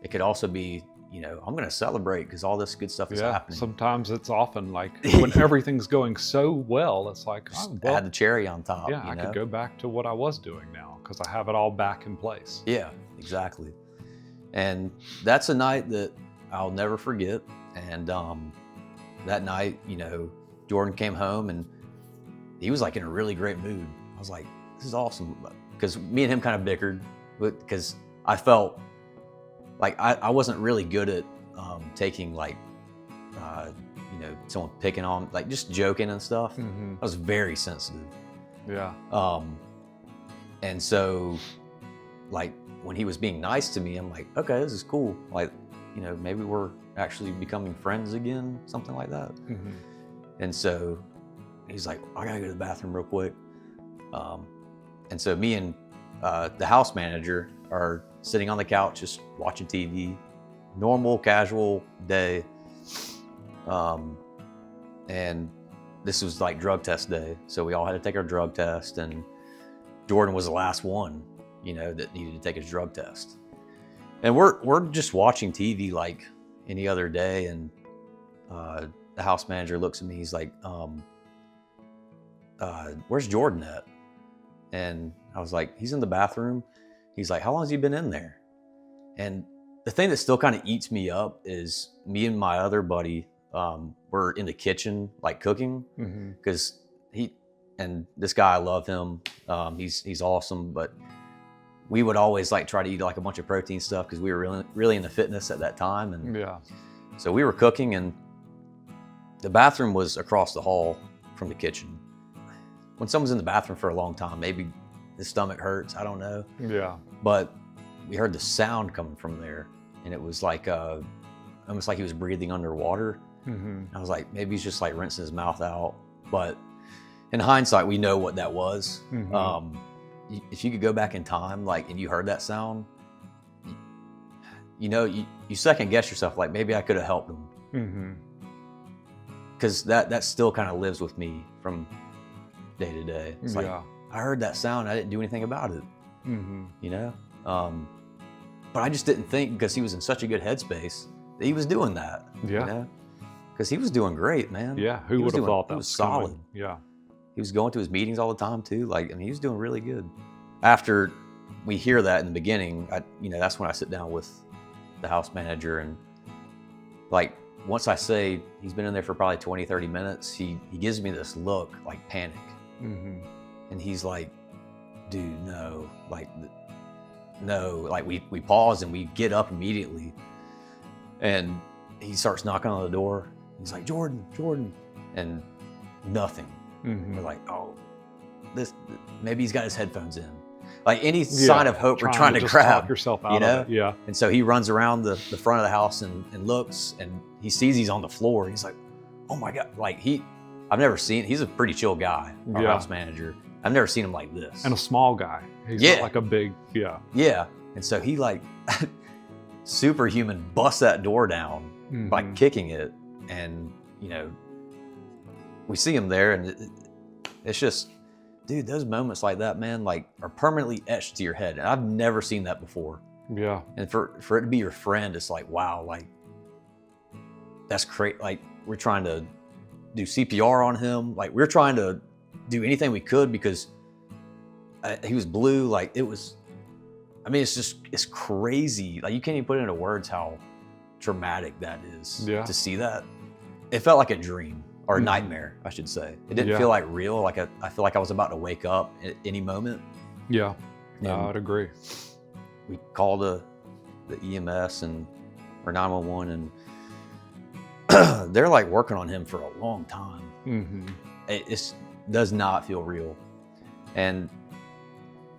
It could also be, you know, I'm going to celebrate because all this good stuff is Yeah. happening. Sometimes it's often like when everything's going so well, it's like, Just oh, well, add the cherry on top. yeah, you I know? could go back to what I was doing now because I have it all back in place. Yeah, exactly. And that's a night that I'll never forget. And that night, you know, Jordan came home and he was like in a really great mood. I was like, this is awesome. Because me and him kind of bickered because I felt like I wasn't really good at taking, like, you know, someone picking on, like, just joking and stuff. Mhm. I was very sensitive. Yeah. And so, like, when he was being nice to me, I'm like, okay, this is cool. Like, you know, maybe we're actually becoming friends again, something like that. Mhm. And so he's like, I gotta go to the bathroom real quick. And so me and the house manager are sitting on the couch just watching TV, normal, casual day. And this was like drug test day. So we all had to take our drug test, and Jordan was the last one, you know, that needed to take his drug test. And we're just watching TV like any other day, and the house manager looks at me, he's like, where's Jordan at? And I was like, he's in the bathroom. He's like, how long has he been in there? And the thing that still kind of eats me up is me and my other buddy were in the kitchen, like, cooking, because this guy, I love him. He's awesome, but we would always like try to eat like a bunch of protein stuff because we were really into fitness at that time. And Yeah. so we were cooking, and the bathroom was across the hall from the kitchen. When someone's in the bathroom for a long time, maybe his stomach hurts, I don't know. Yeah. But we heard the sound coming from there, and it was like almost like he was breathing underwater. I was like, maybe he's just like rinsing his mouth out. But in hindsight, we know what that was. If you could go back in time, like, and you heard that sound, you second guess yourself, like maybe I could have helped him. Because that still kind of lives with me from day to day. It's like, I heard that sound, I didn't do anything about it. But I just didn't think, because he was in such a good headspace, that he was doing that. Because he was doing great, man. Yeah, who would have thought that? He was solid. Yeah. He was going to his meetings all the time too. Like, I mean, he was doing really good. After we hear that in the beginning, that's when I sit down with the house manager, and like, once I say he's been in there for probably 20, 30 minutes, he gives me this look like panic. And he's like, dude, no, like we pause and we get up immediately, and he starts knocking on the door. He's like, Jordan, and nothing. We're like, oh, maybe he's got his headphones in. Like, any sign of hope we're trying to grab. Talk yourself out of it. Yeah. And so he runs around the front of the house and looks, and he sees he's on the floor. He's like, oh my God. Like, he's a pretty chill guy, our house manager. I've never seen him like this. And a small guy. He's not like a big, Yeah. And so he like superhuman busts that door down by kicking it. And, we see him there, and it's just, dude, those moments like that, man, like, are permanently etched to your head. And I've never seen that before. Yeah. And for it to be your friend, it's like, wow, like, that's great. Like, we're trying to do CPR on him. Like, we're trying to do anything we could, because he was blue. Like, it's crazy. Like, you can't even put into words how traumatic that is to see that. It felt like a dream, or a nightmare, I should say. It didn't feel like real. Like, I feel like I was about to wake up at any moment. Yeah, no, I'd agree. We called the EMS or 911, and they're like working on him for a long time. It does not feel real. And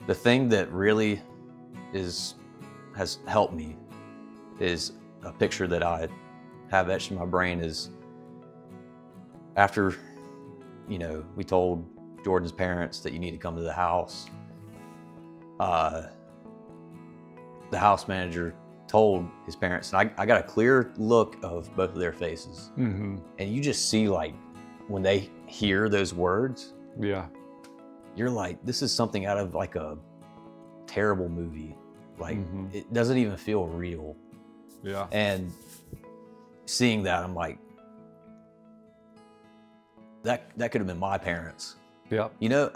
the thing that really has helped me is a picture that I have etched in my brain. Is after, we told Jordan's parents that you need to come to the house, the house manager told his parents, and I got a clear look of both of their faces. And you just see, like, when they hear those words, you're like, this is something out of like a terrible movie. Like, it doesn't even feel real. Yeah. And seeing that, I'm like, that could have been my parents. Yeah.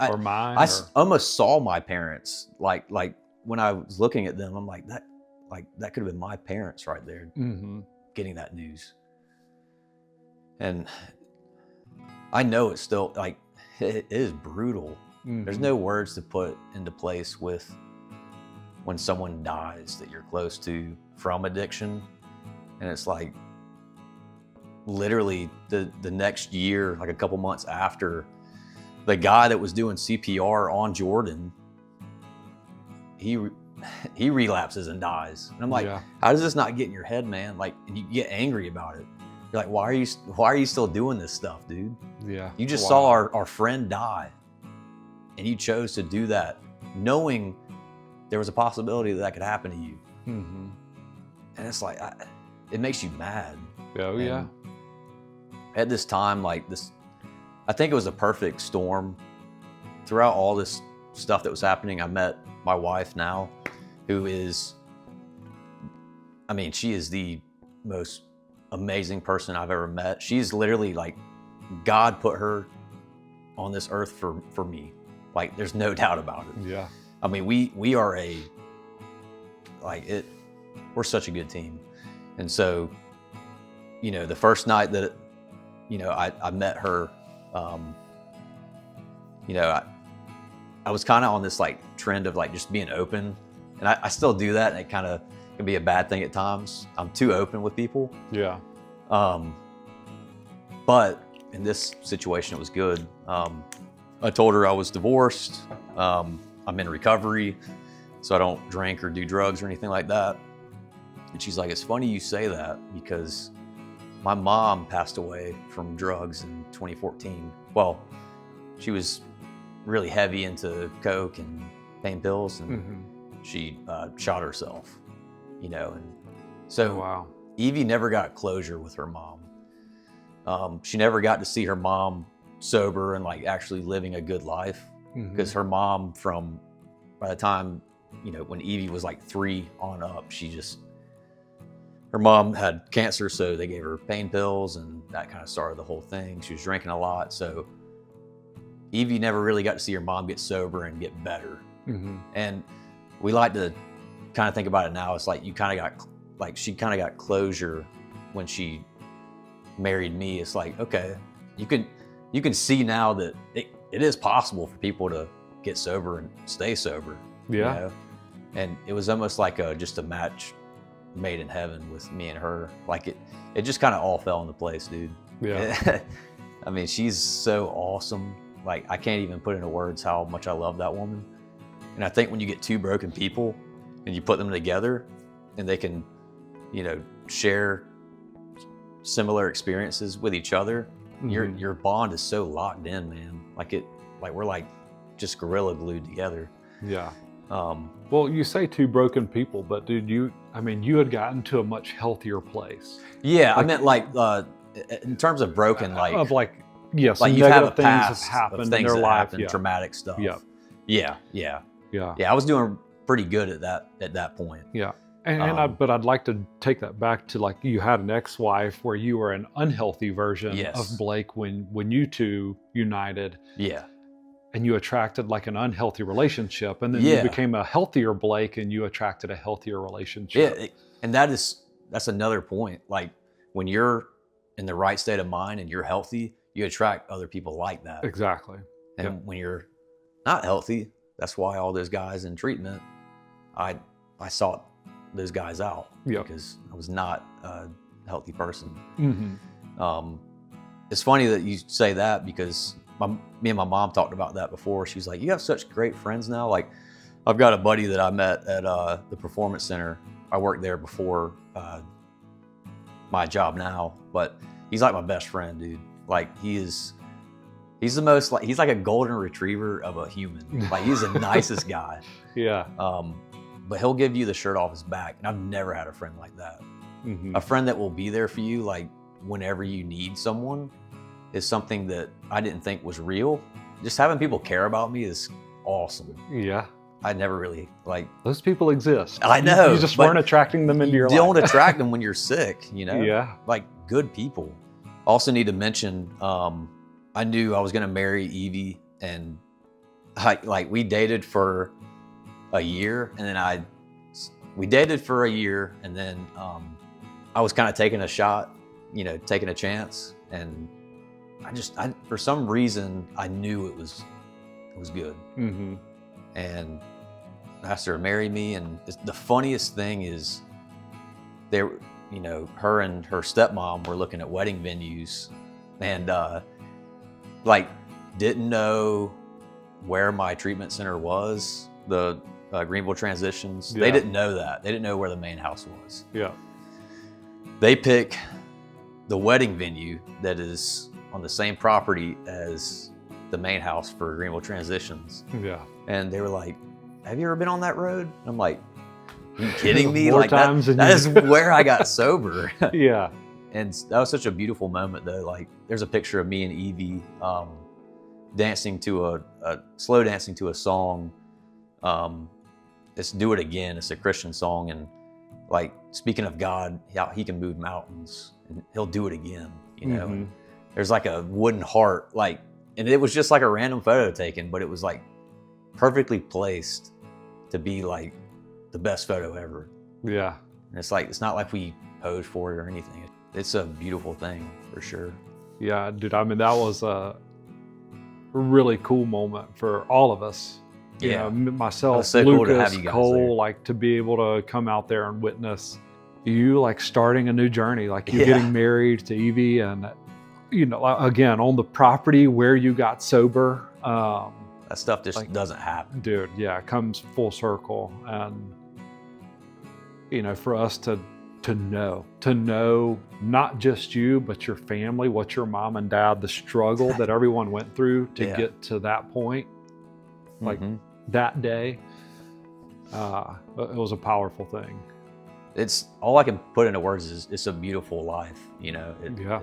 Or mine. I almost saw my parents. Like when I was looking at them, I'm like, that could have been my parents right there, getting that news. And I know it's still, like, it is brutal. There's no words to put into place with when someone dies that you're close to from addiction. And it's like, literally the next year, like a couple months after, the guy that was doing CPR on Jordan, he relapses and dies. And I'm like, how does this not get in your head, man? Like, and you get angry about it. You're like, why are you still doing this stuff, dude? Yeah. You just saw our friend die, and you chose to do that knowing there was a possibility that could happen to you. And it's like, it makes you mad. Oh, yeah. At this time, like this, I think it was a perfect storm. Throughout all this stuff that was happening, I met my wife now, who is, she is the most amazing person I've ever met. She's literally like, God put her on this earth for me. Like, there's no doubt about it. Yeah. We are we're such a good team. And so, the first night that, I met her, I was kind of on this like trend of like just being open, and I still do that, and it kind of can be a bad thing at times. I'm too open with people. Yeah. But in this situation, it was good. I told her I was divorced. I'm in recovery, so I don't drink or do drugs or anything like that. And she's like, it's funny you say that, because my mom passed away from drugs in 2014. Well, she was really heavy into coke and pain pills, and she shot herself, you know. And so Oh, wow. Evie never got closure with her mom. She never got to see her mom sober and like actually living a good life, because her mom, from by the time, you know, when Evie was like 3 on up, her mom had cancer, so they gave her pain pills, and that kind of started the whole thing. She was drinking a lot, so Evie never really got to see her mom get sober and get better. And we like to kind of think about it now. It's like she kind of got closure when she married me. It's like, okay, you can see now that it is possible for people to get sober and stay sober. Yeah. You know? And it was almost like just a match made in heaven with me and her. Like it just kind of all fell into place, dude. Yeah. I mean, she's so awesome. Like, I can't even put into words how much I love that woman. And I think when you get 2 broken people and you put them together and they can, you know, share similar experiences with each other, your bond is so locked in, man. Like we're like just gorilla glued together. Yeah. Well, you say 2 broken people, but dude, you had gotten to a much healthier place. Yeah, I meant like in terms of broken, like yes, like some you've had a negative things past have happened of in things their that life. happened, traumatic stuff. Yeah. I was doing pretty good at that point. Yeah. But I'd like to take that back to, like, you had an ex-wife where you were an unhealthy version of Blake when you 2 united. Yeah. And you attracted like an unhealthy relationship, and then you became a healthier Blake and you attracted a healthier relationship. Yeah. And that's another point. Like, when you're in the right state of mind and you're healthy, you attract other people like that. Exactly. And when you're not healthy, that's why all those guys in treatment, I sought those guys out because I was not a healthy person. It's funny that you say that, because me and my mom talked about that before. She was like, you have such great friends now. Like, I've got a buddy that I met at the Performance Center. I worked there before my job now, but he's like my best friend, dude. Like, he's the most, like, he's like a golden retriever of a human. Like, he's the nicest guy. Yeah. But he'll give you the shirt off his back. And I've never had a friend like that. A friend that will be there for you, like, whenever you need someone, is something that I didn't think was real. Just having people care about me is awesome. Yeah. I never really, like... Those people exist. I know. You just weren't attracting them into your life. You don't attract them when you're sick, you know? Yeah. Like, good people. Also need to mention, I knew I was going to marry Evie, and we dated for a year, and then we dated for a year, and then I was kind of taking a shot, you know, taking a chance, and I for some reason I knew it was good. And I asked her to marry me, and the funniest thing is, you know, her and her stepmom were looking at wedding venues, and like, didn't know where my treatment center was, the Greenville Transitions. They didn't know that. They didn't know where the main house was. Yeah. They pick the wedding venue that is on the same property as the main house for Greenville Transitions. Yeah. And they were like, have you ever been on that road? I'm like, are you kidding me? More Like, times that is where I got sober. Yeah. And that was such a beautiful moment, though. Like, there's a picture of me and Evie dancing to slow dancing to a song. It's Do It Again. It's a Christian song. And, like, speaking of God, how he can move mountains, and he'll do it again, you know? And there's like a wooden heart, like, and it was just like a random photo taken, but it was like perfectly placed to be like the best photo ever. Yeah. And it's like, it's not like we posed for it or anything. It's a beautiful thing for sure. Yeah, dude. I mean, that was a really cool moment for all of us. You know, myself, so Lucas, cool to have you guys Cole, there. like, to be able to come out there and witness you, like, starting a new journey, like you getting married to Evie, and, you know, again, on the property where you got sober. That stuff just, like, doesn't happen. Dude, yeah, it comes full circle. And, you know, for us to to know not just you, but your family, what your mom and dad, the struggle that everyone went through to Yeah. get to that point, like Mhm. that day, it was a powerful thing. It's all I can put into words is it's a beautiful life, you know. Yeah.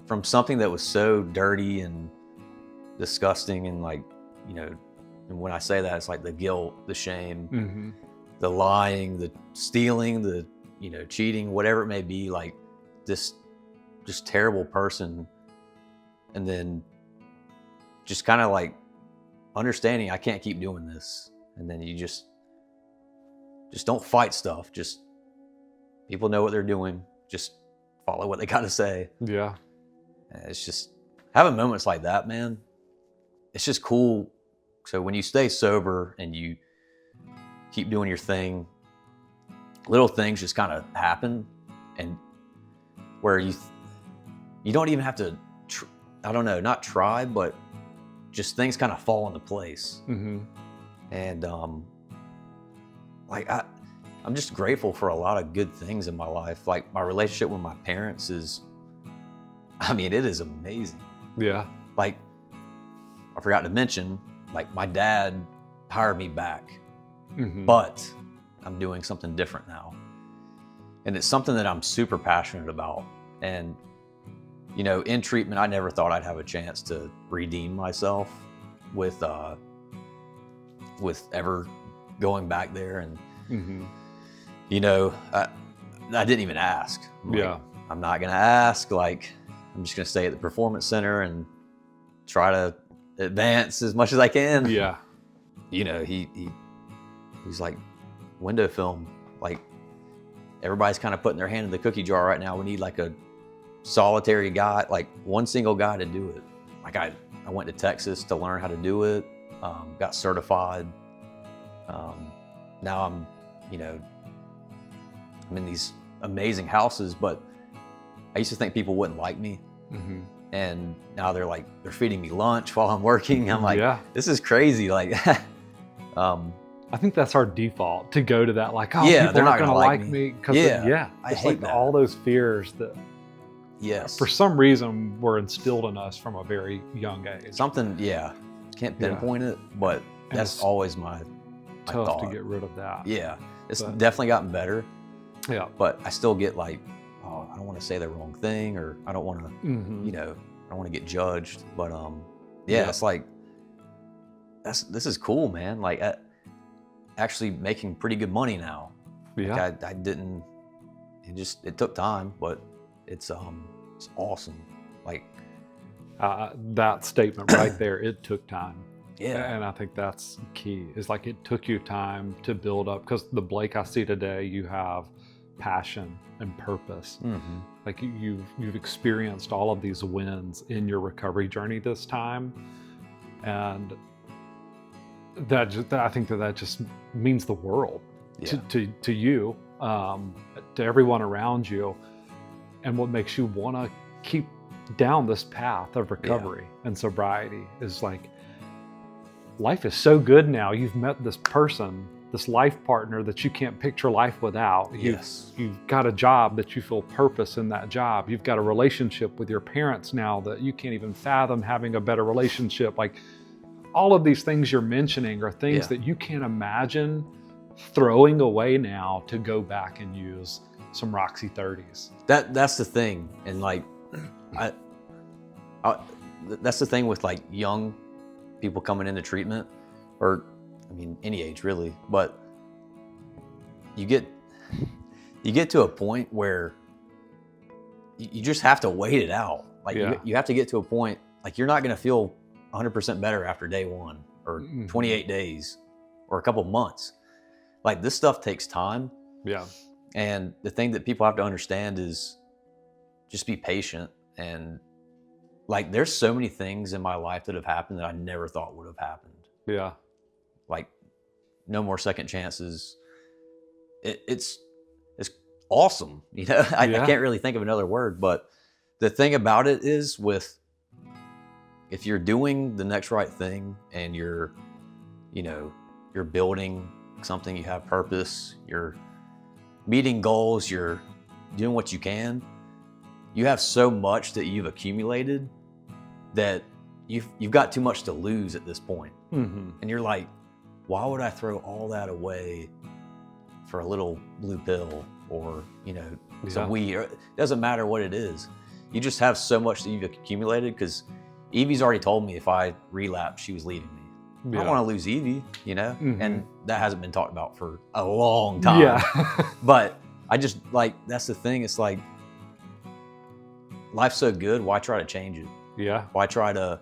From something that was so dirty and disgusting and like, you know, and when I say that, it's like the guilt, the shame, Mm-hmm. the lying, the stealing, the, you know, cheating, whatever it may be, like this just terrible person. And then just kind of like understanding I can't keep doing this. And then you just don't fight stuff. Just people know what they're doing. Just follow what they got to say. Yeah. And it's just having moments like that, man. It's just cool. So when you stay sober and you keep doing your thing, little things just kind of happen, and where you don't even have to, I don't know, not try, but just things kind of fall into place. Mm-hmm. And like I'm just grateful for a lot of good things in my life. Like my relationship with my parents is, I mean, it is amazing. Yeah. Like I forgot to mention, like my dad hired me back, Mm-hmm. but I'm doing something different now. And it's something that I'm super passionate about. And, you know, in treatment, I never thought I'd have a chance to redeem myself with ever going back there. And, Mm-hmm. you know, I didn't even ask. Like, Yeah. I'm not going to ask. Like, I'm just going to stay at the performance center and try to advance as much as I can. Yeah. You know, he's like, window film, like everybody's kind of putting their hand in the cookie jar right now. We need like a solitary guy, like one single guy to do it. Like I went to Texas to learn how to do it, got certified. Now I'm in these amazing houses, but I used to think people wouldn't like me. Mm-hmm. And now they're feeding me lunch while I'm working. I'm like, Yeah. this is crazy. Like, I think that's our default, to go to that, like, oh, Yeah, people they're not aren't gonna gonna like like me. me. 'Cause Yeah, I it's hate like that. all those fears that yes. for some reason were instilled in us from a very young age. Something, yeah. Can't Yeah. pinpoint it, but And that's it's always my tough thought. to get rid of that. Yeah, it's But- definitely gotten better, Yeah. but I still get like, oh, I don't want to say the wrong thing, or I don't want to, Mm-hmm. you know, I don't want to get judged. But Yeah. it's like this is cool, man. Like actually making pretty good money now. Yeah. Like I didn't. It took time, but it's awesome. Like That statement right there, it took time. yeah, And I think that's key. Is like it took you time to build up, because the Blake I see today, you have passion and purpose. mm-hmm. Like you've experienced all of these wins in your recovery journey this time, and I think that just means the world Yeah. to you, to everyone around you, and what makes you want to keep down this path of recovery and sobriety is like, life is so good now. You've met this person, this life partner that you can't picture life without. Yes. You've got a job that you feel purpose in that job. You've got a relationship with your parents now that you can't even fathom having a better relationship. Like all of these things you're mentioning are things Yeah. that you can't imagine throwing away now to go back and use some Roxy 30s. That's the thing, and like, that's the thing with like young people coming into treatment, or I mean any age really, but you get to a point where you just have to wait it out. Like Yeah. you have to get to a point, like you're not going to feel 100% better after day 1 or Mhm. 28 days or a couple months. Like this stuff takes time. Yeah. And the thing that people have to understand is just be patient. And like, there's so many things in my life that have happened that I never thought would have happened. Yeah. Like no more second chances. It's awesome. You know, I Yeah. can't really think of another word, but the thing about it is if you're doing the next right thing and you're building something, you have purpose, you're meeting goals, you're doing what you can. You have so much that you've accumulated that you've got too much to lose at this point. Mm-hmm. And you're like, why would I throw all that away for a little blue pill or, some weed? It doesn't matter what it is. You just have so much that you've accumulated, because Evie's already told me if I relapse, she was leaving me. I don't want to lose Evie, Mm-hmm. and that hasn't been talked about for a long time. Yeah. But I just that's the thing. It's like, life's so good. Why try to change it? Yeah. Why try to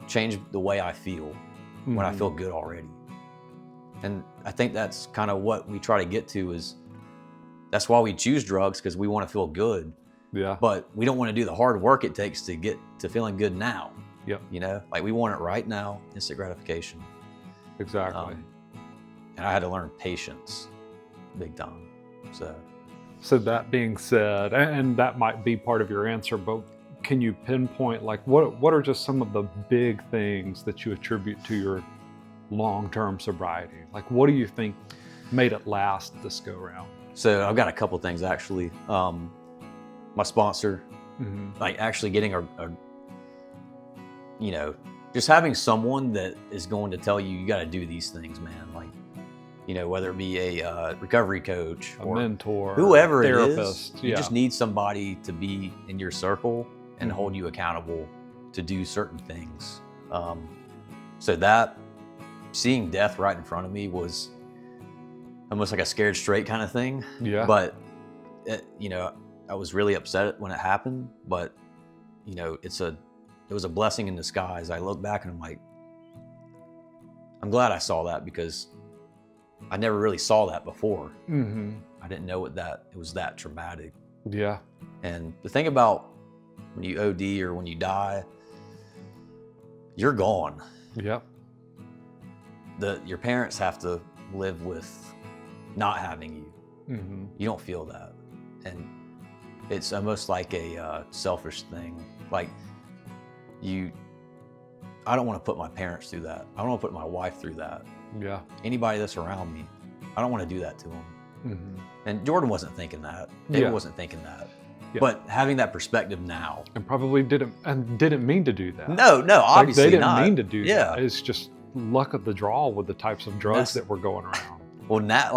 change the way I feel when I Mhm. feel good already? And I think that's kind of what we try to get to, is that's why we choose drugs, because we want to feel good, Yeah. but we don't want to do the hard work it takes to get to feeling good now. Yep. Like we want it right now, instant gratification. Exactly. And I had to learn patience big time. So that being said, and that might be part of your answer, but can you pinpoint what are just some of the big things that you attribute to your long-term sobriety? Like, what do you think made it last this go round? So I've got a couple things actually. My sponsor, Mm-hmm. like actually getting just having someone that is going to tell you got to do these things, man. Like, whether it be a recovery coach A or mentor, whoever it therapist. is, you just need somebody to be in your circle and hold you accountable to do certain things. So that seeing death right in front of me was almost like a scared straight kind of thing. Yeah. But I was really upset when it happened, but it was a blessing in disguise. I look back and I'm like, I'm glad I saw that, because I never really saw that before. Mm-hmm. I didn't know it was that traumatic. Yeah. And the thing about when you OD or when you die, you're gone. Yep. Your parents have to live with not having you. Mm-hmm. You don't feel that. And it's almost like a selfish thing. Like, I don't want to put my parents through that. I don't want to put my wife through that. Yeah. Anybody that's around me, I don't want to do that to them. Mm-hmm. And Jordan wasn't thinking that. David Yeah. wasn't thinking that. Yeah. But having that perspective now. And probably didn't mean to do that. No, obviously they didn't not. mean to do Yeah. that. It's just luck of the draw with the types of drugs That's- that were going around. Well, now,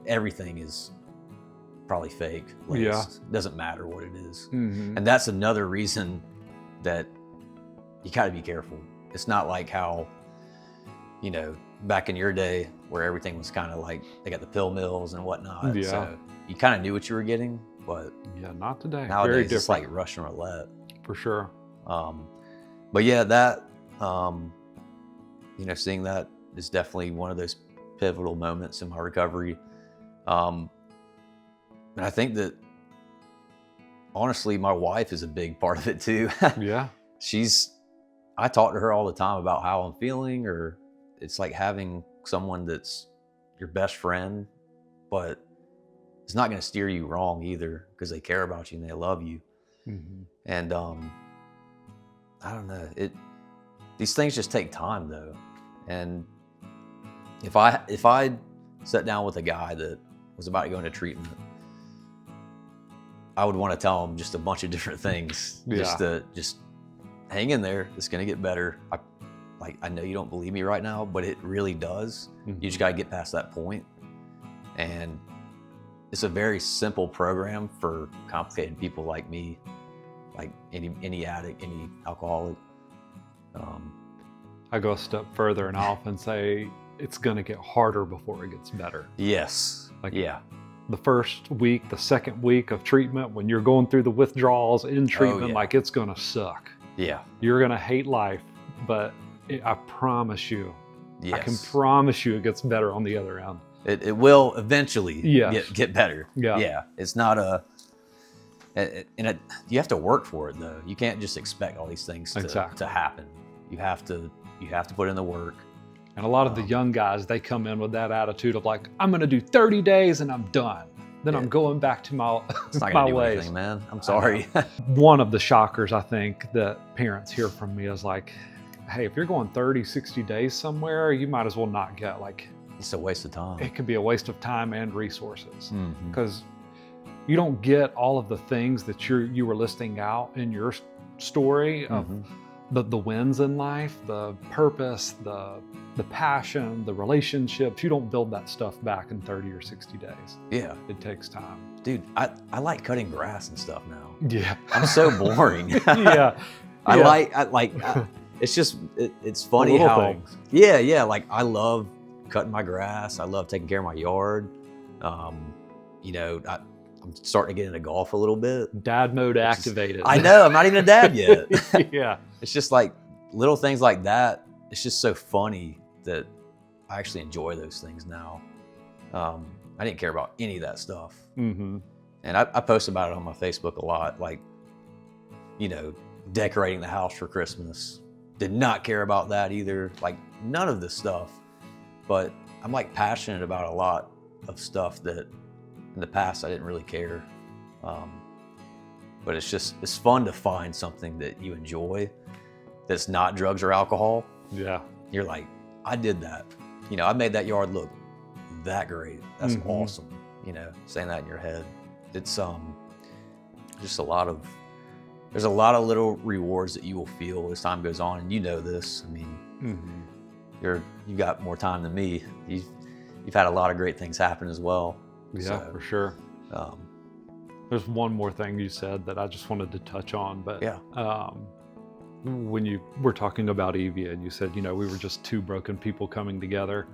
everything is probably fake. Yeah. It doesn't matter what it is. Mm-hmm. And that's another reason that you got to be careful. It's not like how, back in your day where everything was kind of like they got the pill mills and whatnot. Yeah. So you kind of knew what you were getting, but Yeah, not today. nowadays Very it's different, like Russian roulette. for sure. But yeah, that, seeing that is definitely one of those pivotal moments in my recovery. And I think that honestly, my wife is a big part of it too. Yeah. I talk to her all the time about how I'm feeling, or it's like having someone that's your best friend, but it's not going to steer you wrong either, because they care about you and they love you. Mm-hmm. And I don't know, these things just take time though. And if I sat down with a guy that was about to go into treatment, I would want to tell him just a bunch of different things. Yeah. Just hang in there. It's going to get better. I know you don't believe me right now, but it really does. Mm-hmm. You just got to get past that point. And it's a very simple program for complicated people like me, like any addict, any alcoholic. I go a step further and I often say it's going to get harder before it gets better. Yes. Yeah. The first week, the second week of treatment, when you're going through the withdrawals in treatment, yeah. It's going to suck. Yeah. You're going to hate life, but I promise you, Yes. I can promise you it gets better on the other end. It will eventually Yes. get better. Yeah. Yeah. It's not you have to work for it though. You can't just expect all these things to happen. You have to put in the work. And a lot of the young guys, they come in with that attitude of like, I'm going to do 30 days and I'm done. Then I'm going back to my, It's not my gonna do ways. anything, man. I'm sorry. One of the shockers, I think, that parents hear from me is like, hey, if you're going 30, 60 days somewhere, you might as well not get It's a waste of time. it could be a waste of time and resources, Mhm. because you don't get all of the things that you were listing out in your story of Mhm. the wins in life, the purpose, the passion, the relationships. You don't build that stuff back in 30 or 60 days. Yeah. It takes time. Dude, I like cutting grass and stuff now. Yeah. I'm so boring. Yeah. I Yeah. like it's just it's funny little how things. yeah, like I love cutting my grass. I love taking care of my yard. You know, I'm starting to get into golf a little bit. Dad mode activated. I know, I'm not even a dad yet. Yeah. It's just like little things like that. It's just so funny that I actually enjoy those things now. I didn't care about any of that stuff. Mm-hmm. And I post about it on my Facebook a lot, like, you know, decorating the house for Christmas. Did not care about that either, like none of this stuff. But I'm like passionate about a lot of stuff that in the past I didn't really care. But it's fun to find something that you enjoy that's not drugs or alcohol. Yeah. You're like, I did that. You know, I made that yard look that great. That's Mhm. awesome. You know, saying that in your head. It's just there's a lot of little rewards that you will feel as time goes on, and you know this. I mean, Mm-hmm. you've got more time than me. You've had a lot of great things happen as well. Yeah, So, for sure. um, There's one more thing you said that I just wanted to touch on, but Yeah. When you were talking about Evie and you said, you know, we were just two broken people coming together.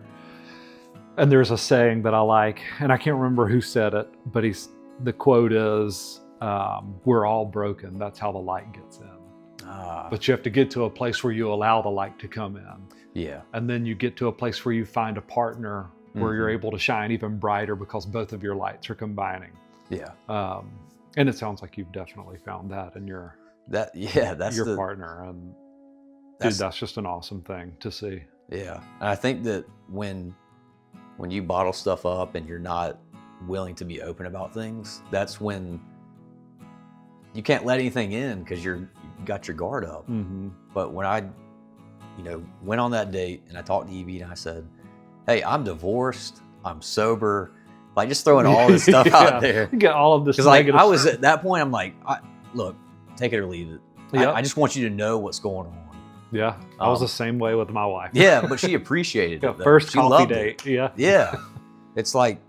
And there's a saying that I like, and I can't remember who said it, but the quote is, we're all broken. That's how the light gets in. But you have to get to a place where you allow the light to come in. Yeah. And then you get to a place where you find a partner where you're able to shine even brighter because both of your lights are combining. Yeah. And it sounds like you've definitely found that in your That's partner. And dude, that's just an awesome thing to see. Yeah. And I think that when you bottle stuff up and you're not willing to be open about things, that's when you can't let anything in because you got your guard up. Mm-hmm. But when I, you know, went on that date and I talked to Evie and I said, hey, I'm divorced, I'm sober, like just throwing all this stuff out there. You get all of this Because like negative I was stuff. at that point, I'm like, look, take it or leave it. Yep. I just want you to know what's going on. Yeah, I was the same way with my wife. Yeah, but she appreciated Yeah, it. Though. first She coffee loved date. it. Yeah. Yeah. It's like,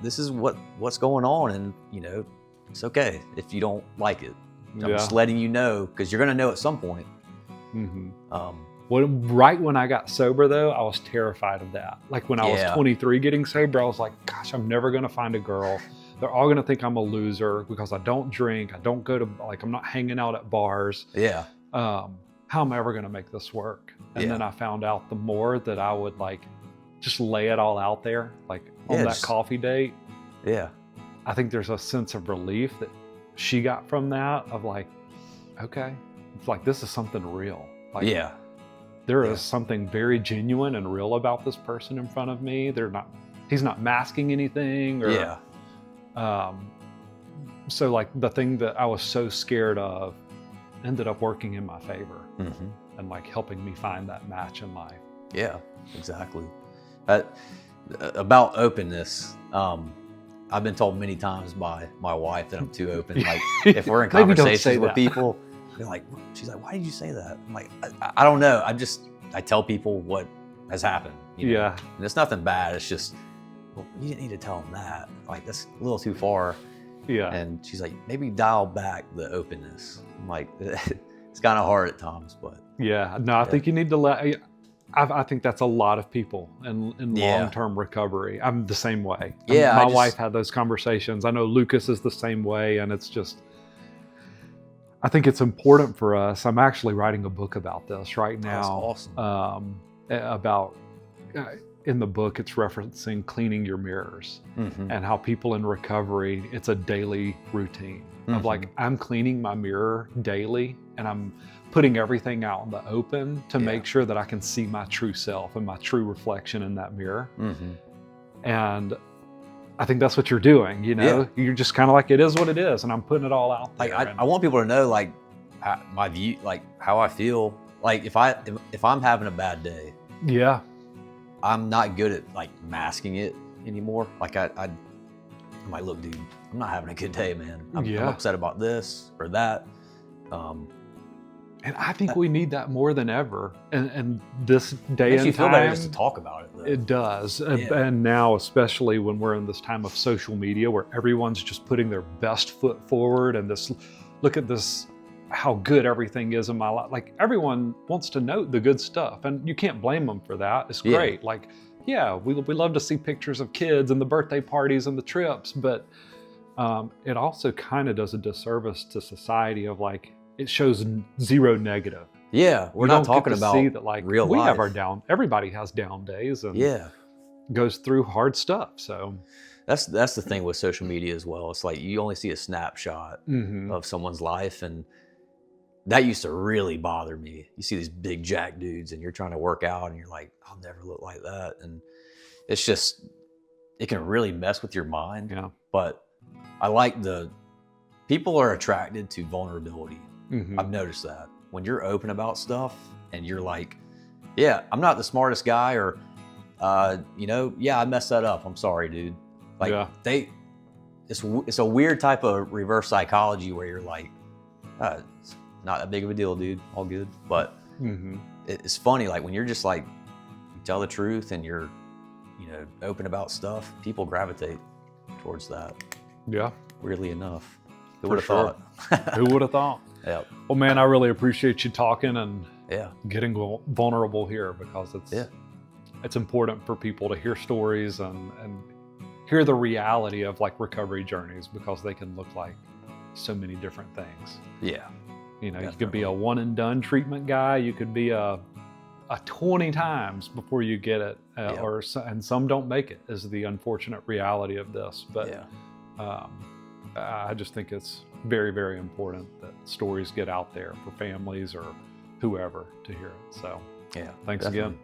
this is what's going on, and you know, it's okay if you don't like it. I'm just letting you know, because you're gonna know at some point. Mm-hmm. Right when I got sober though, I was terrified of that. Like when I was 23 getting sober, I was like, gosh, I'm never gonna find a girl. They're all gonna think I'm a loser because I don't drink, I don't go to, like, I'm not hanging out at bars. Yeah. How am I ever gonna make this work? And then I found out the more that I would like just lay it all out there, like on that coffee date. Yeah. I think there's a sense of relief that she got from that, of like, okay, it's like, this is something real. Like, there is something very genuine and real about this person in front of me. He's not masking anything or, so like the thing that I was so scared of ended up working in my favor and like helping me find that match in life. Yeah, exactly. About openness, I've been told many times by my wife that I'm too open. Like if we're in conversations with people, they're like, she's like, why did you say that? I'm like, I don't know. I tell people what has happened. You know? And it's nothing bad. It's just, well, you didn't need to tell them that. Like that's a little too far. Yeah. And she's like, maybe dial back the openness. I'm like, it's kind of hard at times, but. Yeah, no, I think you need to I think that's a lot of people in long-term recovery. I'm the same way. My wife had those conversations. I know Lucas is the same way, and it's just, I think it's important for us. I'm actually writing a book about this right now. That's awesome. In the book, it's referencing cleaning your mirrors and how people in recovery, it's a daily routine of like, I'm cleaning my mirror daily and I'm putting everything out in the open to make sure that I can see my true self and my true reflection in that mirror. And I think that's what you're doing, you know? You're just kind of like, it is what it is, and I'm putting it all out there. Like I want people to know, like, my view, like how I feel. Like if I'm having a bad day, I'm not good at like masking it anymore. Like I'm like, look, dude, I'm not having a good day, man. I'm upset about this or that. And I think we need that more than ever. And this day Makes and you feel better time, just to talk about it, though. it does. Yeah. And now, especially when we're in this time of social media where everyone's just putting their best foot forward and this, look at this, how good everything is in my life. Like, everyone wants to note the good stuff, and you can't blame them for that. It's great. Like, yeah, we love to see pictures of kids and the birthday parties and the trips, but it also kind of does a disservice to society of like, it shows zero negative. Yeah, we're not talking about see that, like, real we life. have our down. Everybody has down days and goes through hard stuff. So that's the thing with social media as well. It's like you only see a snapshot of someone's life, and that used to really bother me. You see these big jack dudes, and you're trying to work out, and you're like, I'll never look like that, and it's just, it can really mess with your mind. Yeah. But I like people are attracted to vulnerability. I've noticed that when you're open about stuff and you're like, yeah, I'm not the smartest guy, or, I messed that up. I'm sorry, dude. Like it's a weird type of reverse psychology where you're like, it's not that big of a deal, dude. All good. But it's funny. Like when you're just like, you tell the truth and you're, open about stuff, people gravitate towards that. Yeah. Weirdly enough. Who would have thought? Who would have thought? Yeah. Well, man, I really appreciate you talking and getting vulnerable here, because it's important for people to hear stories and hear the reality of like recovery journeys, because they can look like so many different things. Yeah. You could be a one and done treatment guy. You could be a 20 times before you get it, and some don't make it, is the unfortunate reality of this. But I just think it's very, very important that stories get out there for families or whoever to hear it. So, thanks again.